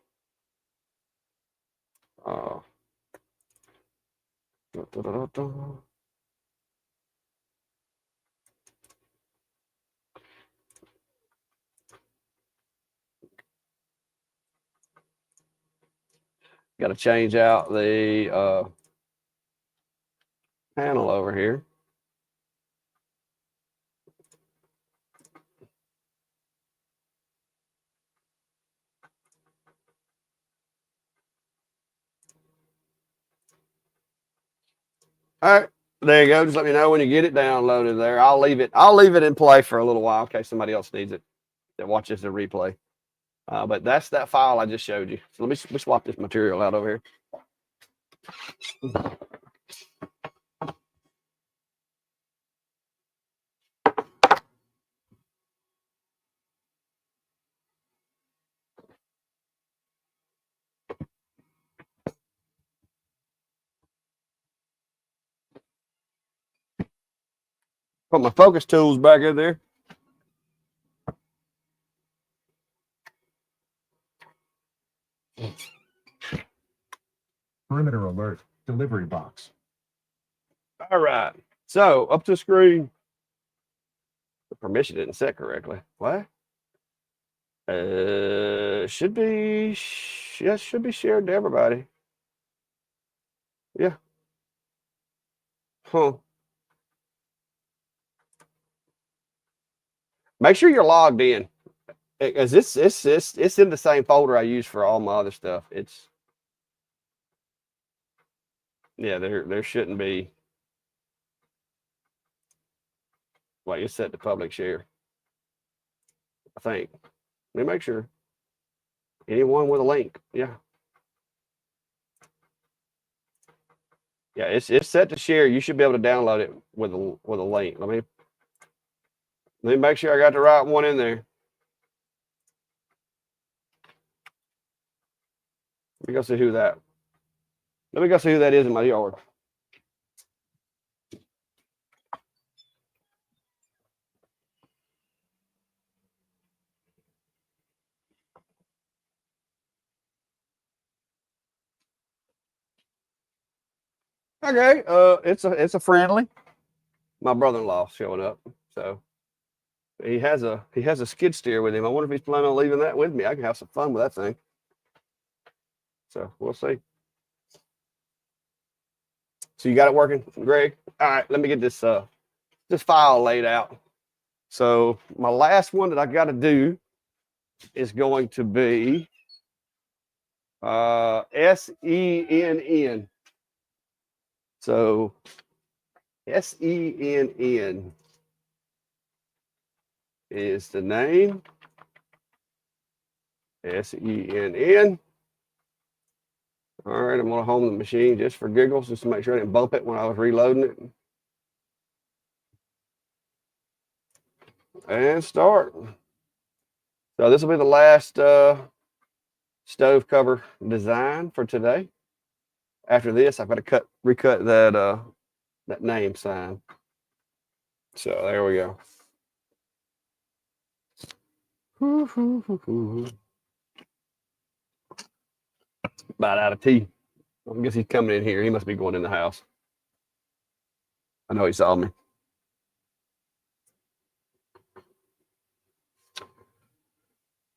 Got to change out the panel over here. All right, there you go. Just let me know when you get it downloaded there. I'll leave it in play for a little while in case somebody else needs it that watches the replay. But that's that file I just showed you. So let me swap this material out over here. Put my focus tools back in there. Perimeter alert. Delivery box. All right. So up to the screen. The permission didn't set correctly. What? Should be should be shared to everybody. Yeah. Huh. Make sure you're logged in, because it's in the same folder I use for all my other stuff. It's yeah, there shouldn't be. Like, it's set to public share, I think. Let me make sure. Anyone with a link, yeah. Yeah, it's set to share. You should be able to download it with a link. Let me make sure I got the right one in there. Let me go see who that. Let me go see who that is in my yard. Okay, it's a friendly. my brother-in-law showing up. So he has a skid steer with him. I wonder if he's planning on leaving that with me. I can have some fun with that thing. So we'll see. So you got it working, Greg? All right, let me get this file laid out. So my last one that I got to do is going to be SENN. So SENN is the name. SENN. All right, I'm gonna home the machine just for giggles, just to make sure I didn't bump it when I was reloading it. And start. So this will be the last stove cover design for today. After this, I've got to recut that name sign. So there we go. About out of tea. I guess he's coming in here. He must be going in the house. I know he saw me.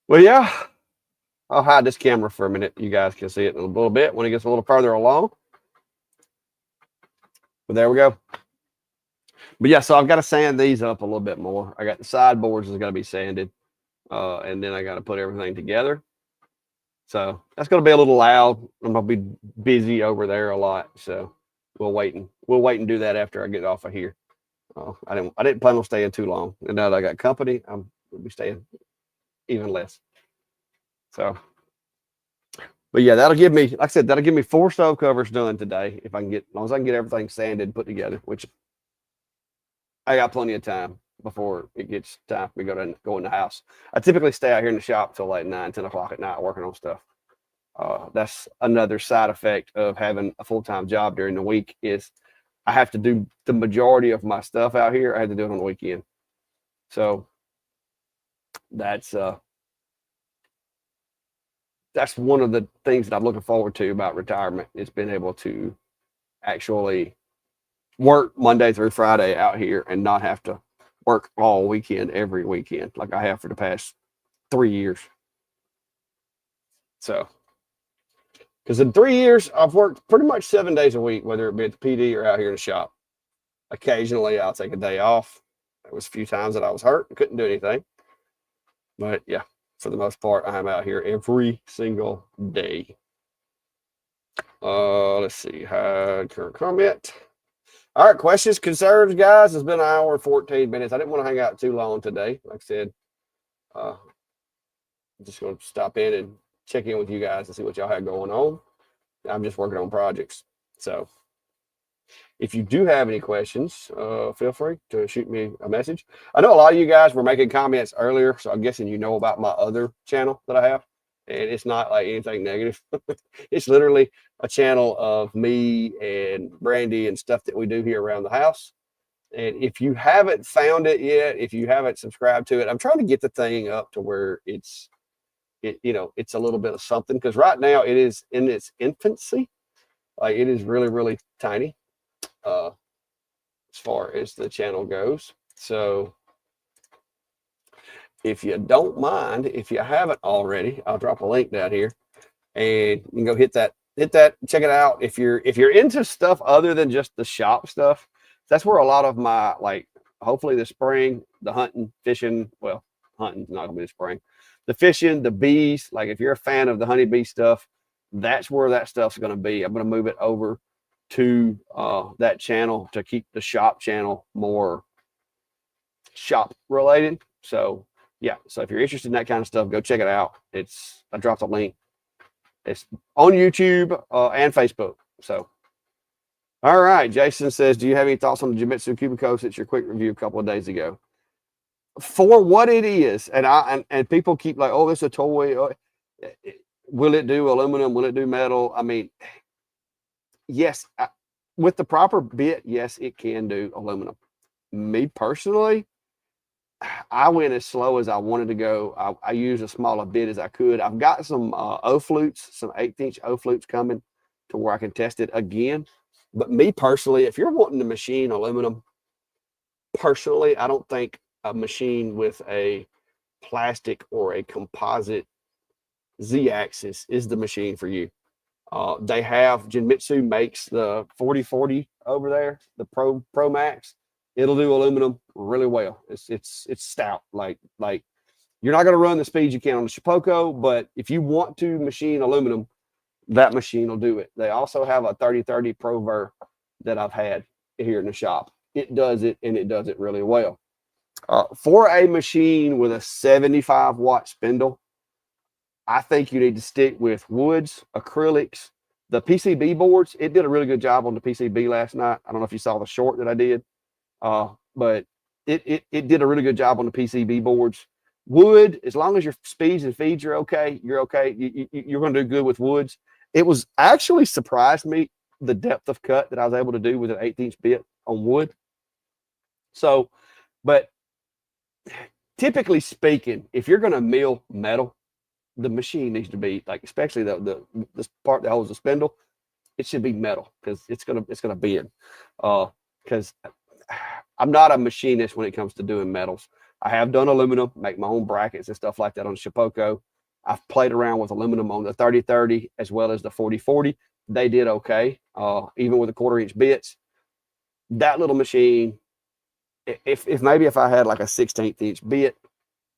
Well, yeah. I'll hide this camera for a minute. You guys can see it in a little bit when it gets a little further along. But there we go. But yeah, so I've got to sand these up a little bit more. I got the sideboards that's got to be sanded. And then I got to put everything together. So that's going to be a little loud. I'm going to be busy over there a lot. So we'll wait and do that after I get off of here. I didn't plan on staying too long. And now that I got company, I'm going to be staying even less. So, but yeah, that'll give me, like I said, that'll give me 4 stove covers done today. If I can get, as long as I can get everything sanded, put together, which I got plenty of time before it gets time for me to go in the house. I typically stay out here in the shop till like 9, 10 o'clock at night working on stuff. That's another side effect of having a full-time job during the week is I have to do the majority of my stuff out here. I have to do it on the weekend. So that's one of the things that I'm looking forward to about retirement is being able to actually work Monday through Friday out here and not have to work all weekend, every weekend, like I have for the past 3 years. So, because in 3 years, I've worked pretty much 7 days a week, whether it be at the PD or out here in the shop. Occasionally, I'll take a day off. There was a few times that I was hurt and couldn't do anything. But yeah, for the most part, I'm out here every single day. Let's see. Current comment. All right, questions, concerns, guys. It's been an hour and 14 minutes. I didn't want to hang out too long today. Like I said, I'm just going to stop in and check in with you guys and see what y'all had going on. I'm just working on projects. So if you do have any questions, feel free to shoot me a message. I know a lot of you guys were making comments earlier, so I'm guessing you know about my other channel that I have. And it's not like anything negative. It's literally a channel of me and Brandy and stuff that we do here around the house. And if you haven't found it yet, if you haven't subscribed to it, I'm trying to get the thing up to where it's a little bit of something. Because right now it is in its infancy. Like it is really, really tiny as far as the channel goes. So if you don't mind, if you haven't already, I'll drop a link down here and you can go hit that, check it out. If you're into stuff other than just the shop stuff, that's where a lot of my, like, hopefully the spring, the hunting, fishing, well, hunting's not gonna be the spring, the fishing, the bees, like if you're a fan of the honeybee stuff, that's where that stuff's going to be. I'm going to move it over to that channel to keep the shop channel more shop related. So yeah, so if you're interested in that kind of stuff, go check it out. I dropped a link. It's on YouTube and Facebook. So all right, Jason says, do you have any thoughts on the Jimitsu Cubico since your quick review a couple of days ago? For what it is, and people keep like, oh, it's a toy. Will it do aluminum? Will it do metal? I mean, yes, with the proper bit, yes, it can do aluminum. Me personally, I went as slow as I wanted to go. I used as small a bit as I could. I've got some O-flutes, some 1/8" O-flutes coming to where I can test it again. But me personally, if you're wanting to machine aluminum, personally, I don't think a machine with a plastic or a composite Z-axis is the machine for you. They have Genmitsu makes the 4040 over there, the Pro Max. It'll do aluminum really well. It's stout. Like you're not going to run the speed you can on the Shipoko, but if you want to machine aluminum, that machine will do it. They also have a 3030 Pro Ver that I've had here in the shop. It does it, and it does it really well. For a machine with a 75-watt spindle, I think you need to stick with woods, acrylics, the PCB boards. It did a really good job on the PCB last night. I don't know if you saw the short that I did, but it did a really good job on the PCB boards. Wood, as long as your speeds and feeds are okay, you're okay. You're going to do good with woods. It was actually surprised me the depth of cut that I was able to do with an 1/8 inch bit on wood. So, but typically speaking, if you're going to mill metal, the machine needs to be like, especially the part that holds the spindle, it should be metal because it's gonna bend. Because I'm not a machinist when it comes to doing metals. I have done aluminum, make my own brackets and stuff like that on Shipoko. I've played around with aluminum on the 3030 as well as the 4040. They did okay, even with the 1/4 inch bits. That little machine, if maybe if I had like a 1/16 inch bit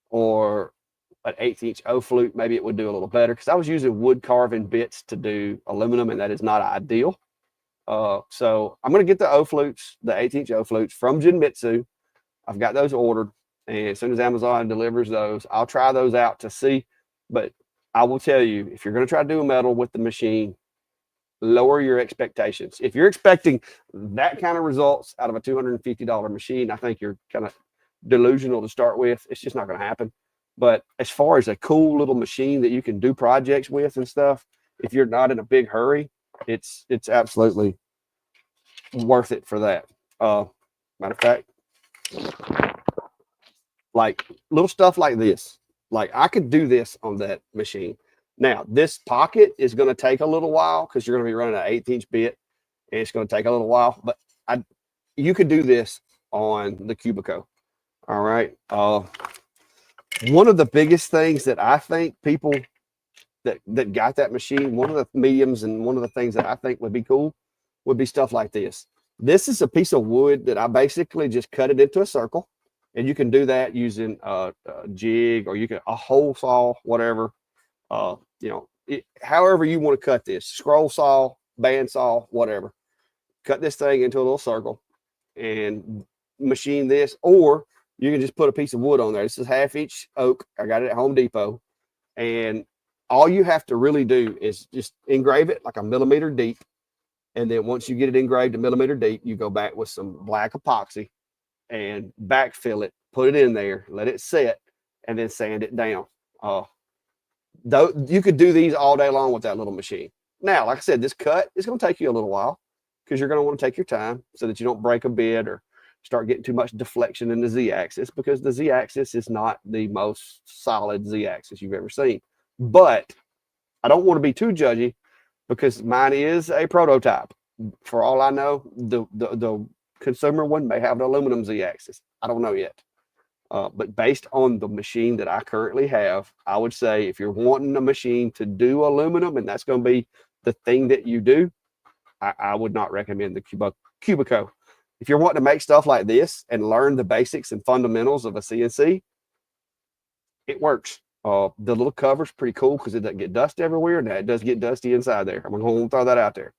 or an 1/8 inch O flute, maybe it would do a little better because I was using wood carving bits to do aluminum, and that is not ideal. So I'm going to get the O flutes, the 1/8 inch O flutes from Genmitsu. I've got those ordered, and as soon as Amazon delivers those, I'll try those out to see. But I will tell you, if you're going to try to do a metal with the machine, lower your expectations. If you're expecting that kind of results out of a $250 machine, I think you're kind of delusional to start with. It's just not going to happen. But as far as a cool little machine that you can do projects with and stuff, if you're not in a big hurry, it's absolutely worth it for that. Matter of fact, like little stuff like this, like I could do this on that machine. Now, this pocket is going to take a little while because you're going to be running an 1/8 inch bit, and it's going to take a little while. But you could do this on the Cubico. All right. One of the biggest things that I think people that got that machine, one of the mediums and one of the things that I think would be cool would be stuff like this. This is a piece of wood that I basically just cut it into a circle, and you can do that using a jig or you can a hole saw, whatever. However you want to cut this, scroll saw, band saw, whatever. Cut this thing into a little circle and machine this, or you can just put a piece of wood on there. This is 1/2 inch oak. I got it at Home Depot. And all you have to really do is just engrave it like a millimeter deep. And then once you get it engraved a millimeter deep, you go back with some black epoxy and backfill it, put it in there, let it set, and then sand it down. Though you could do these all day long with that little machine. Now, like I said, this cut is going to take you a little while because you're going to want to take your time so that you don't break a bit or start getting too much deflection in the Z-axis, because the Z-axis is not the most solid Z-axis you've ever seen. But I don't want to be too judgy because mine is a prototype. For all I know, the consumer one may have an aluminum Z-axis. I don't know yet. But based on the machine that I currently have, I would say if you're wanting a machine to do aluminum and that's going to be the thing that you do, I would not recommend the Cubico. If you're wanting to make stuff like this and learn the basics and fundamentals of a CNC, it works. The little cover's pretty cool because it doesn't get dust everywhere. Now, it does get dusty inside there. I'm going to throw that out there.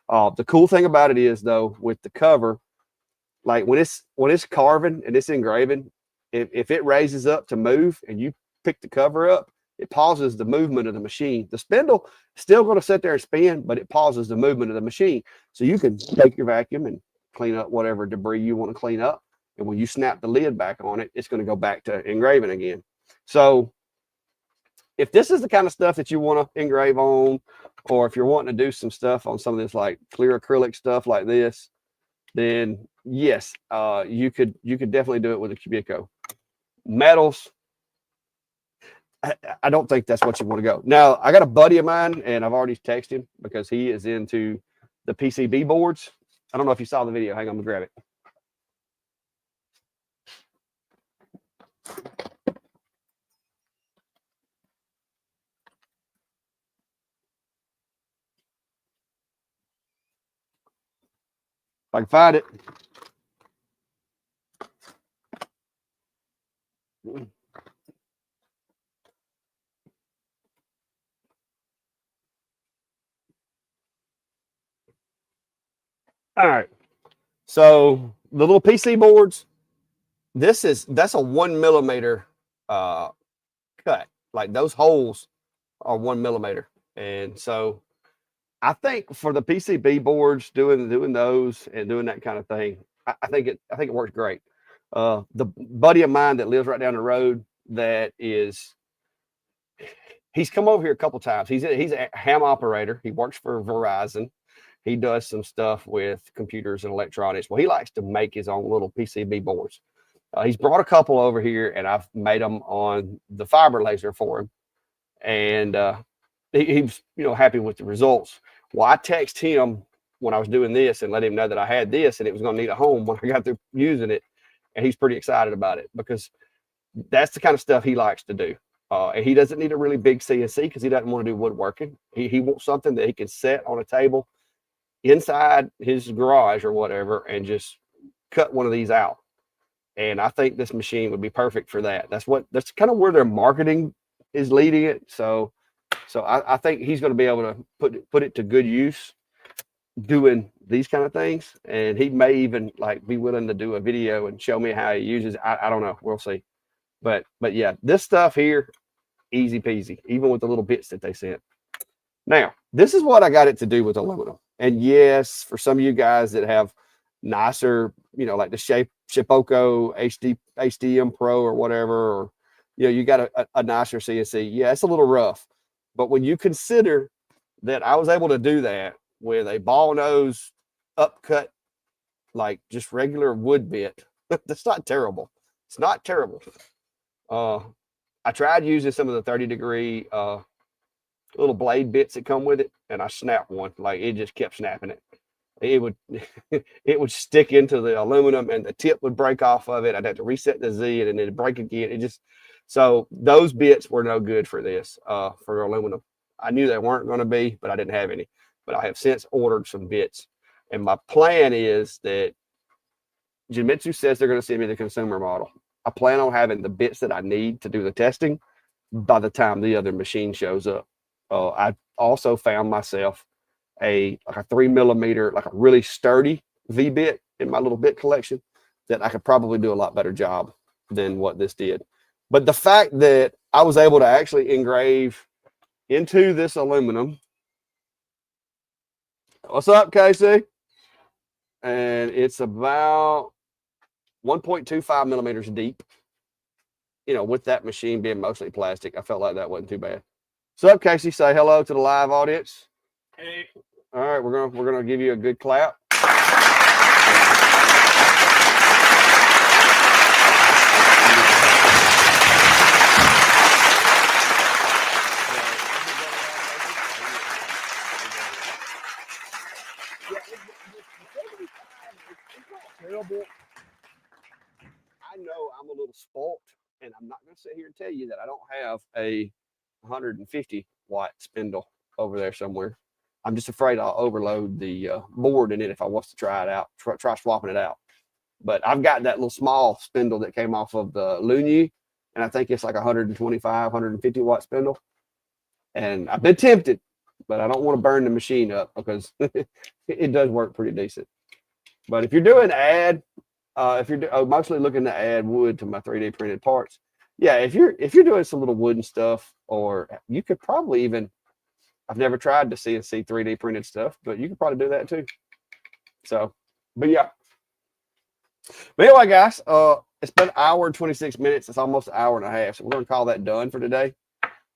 The cool thing about it is, though, with the cover, like when it's carving and it's engraving, if it raises up to move and you pick the cover up, it pauses the movement of the machine. The spindle is still going to sit there and spin, but it pauses the movement of the machine. So you can take your vacuum and clean up whatever debris you want to clean up. And when you snap the lid back on it, it's going to go back to engraving again. So if this is the kind of stuff that you want to engrave on, or if you're wanting to do some stuff on some of this like clear acrylic stuff like this, then yes, you could definitely do it with a Cubico. Metals, I don't think that's what you want to go. Now, I got a buddy of mine, and I've already texted him because he is into the PCB boards. I don't know if you saw the video. Hang on, I'm gonna grab it. I can find it. All right. So the little PC boards, that's a 1 millimeter cut. Like those holes are 1 millimeter. And so I think for the PCB boards, doing those and doing that kind of thing, I think it works great. The buddy of mine that lives right down the road, he's come over here a couple times. He's a ham operator. He works for Verizon. He does some stuff with computers and electronics. Well, he likes to make his own little PCB boards. He's brought a couple over here, and I've made them on the fiber laser for him, and he was happy with the results. Well, I text him when I was doing this and let him know that I had this and it was going to need a home when I got through using it, and he's pretty excited about it because that's the kind of stuff he likes to do. And he doesn't need a really big CNC because he doesn't want to do woodworking. He wants something that he can set on a table inside his garage or whatever and just cut one of these out. And I think this machine would be perfect for that. That's kind of where their marketing is leading it. So I think he's going to be able to put it to good use doing these kind of things. And he may even be willing to do a video and show me how he uses it. I don't know. We'll see. But yeah, this stuff here, easy peasy, even with the little bits that they sent. Now, this is what I got it to do with aluminum. And yes, for some of you guys that have nicer, like the Shapeoko HDM Pro or whatever, or you got a nicer CNC. Yeah, it's a little rough. But when you consider that I was able to do that with a ball nose upcut, like just regular wood bit, that's not terrible. It's not terrible. I tried using some of the 30-degree little blade bits that come with it, and I snapped one. Like it just kept snapping it. It would stick into the aluminum, and the tip would break off of it. I'd have to reset the Z, and then it'd break again. So those bits were no good for this, for aluminum. I knew they weren't going to be, but I didn't have any. But I have since ordered some bits, and my plan is that Genmitsu says they're going to send me the consumer model. I plan on having the bits that I need to do the testing by the time the other machine shows up. I also found myself a 3 millimeter, like a really sturdy V bit in my little bit collection that I could probably do a lot better job than what this did. But the fact that I was able to actually engrave into this aluminum. What's up, Casey? And it's about 1.25 millimeters deep. With that machine being mostly plastic, I felt like that wasn't too bad. What's up, Casey? Say hello to the live audience. Hey. All right, we're gonna give you a good clap. I know I'm a little spoilt, and I'm not going to sit here and tell you that I don't have a 150 watt spindle over there somewhere. I'm just afraid I'll overload the board in it if I was to try it out, try swapping it out. But I've got that little small spindle that came off of the Lunyi, and I think it's like 125, 150 watt spindle. And I've been tempted, but I don't want to burn the machine up because it does work pretty decent. But if you're doing ad, if you're mostly looking to add wood to my 3D printed parts, yeah, if you're doing some little wooden stuff, or you could probably even, I've never tried to CNC 3D printed stuff, but you could probably do that too. So, but yeah. But anyway, guys, it's been an hour and 26 minutes. It's almost an hour and a half. So we're going to call that done for today.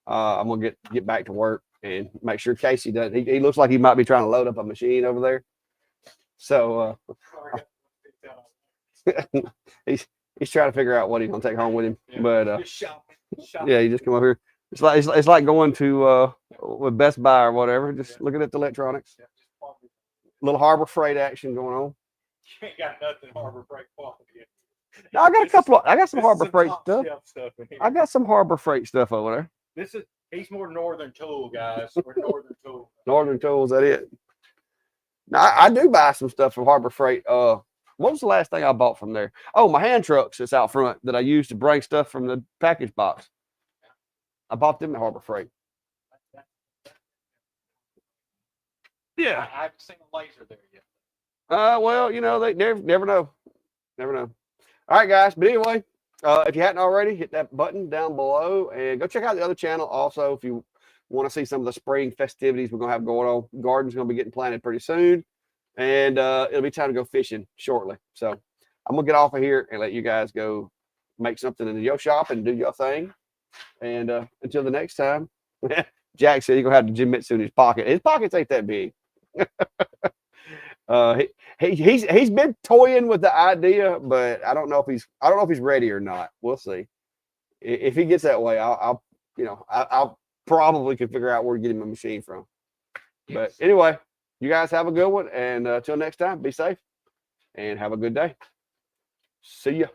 I'm going to get back to work and make sure Casey does. He looks like he might be trying to load up a machine over there. So he's trying to figure out what he's going to take home with him. Yeah, but shopping. Yeah, you just come over here. It's like going to with Best Buy or whatever, just looking at the electronics. Little Harbor Freight action going on. You ain't got nothing Harbor Freight quality. No, I got some Harbor Freight stuff. I got some Harbor Freight stuff over there. He's more Northern Tool, guys. We're Northern Tool. Northern Tool, is that it? Now, I do buy some stuff from Harbor Freight. What was the last thing I bought from there? Oh, my hand trucks that's out front that I use to bring stuff from the package box. I bought them at Harbor Freight. Yeah. I haven't seen a laser there yet. Well, you know, they never know. Never know. All right, guys. But anyway, if you hadn't already, hit that button down below and go check out the other channel. Also, if you want to see some of the spring festivities we're going to have going on, garden's going to be getting planted pretty soon. And it'll be time to go fishing shortly. So I'm going to get off of here and let you guys go make something in your shop and do your thing. And until the next time, Jack said you're going to have the Jimitsu in his pocket. His pockets ain't that big. He's been toying with the idea, but I don't know if he's ready or not. We'll see. If he gets that way, I'll probably can figure out where to get him a machine from. But anyway, you guys have a good one, and until next time, be safe and have a good day. See ya.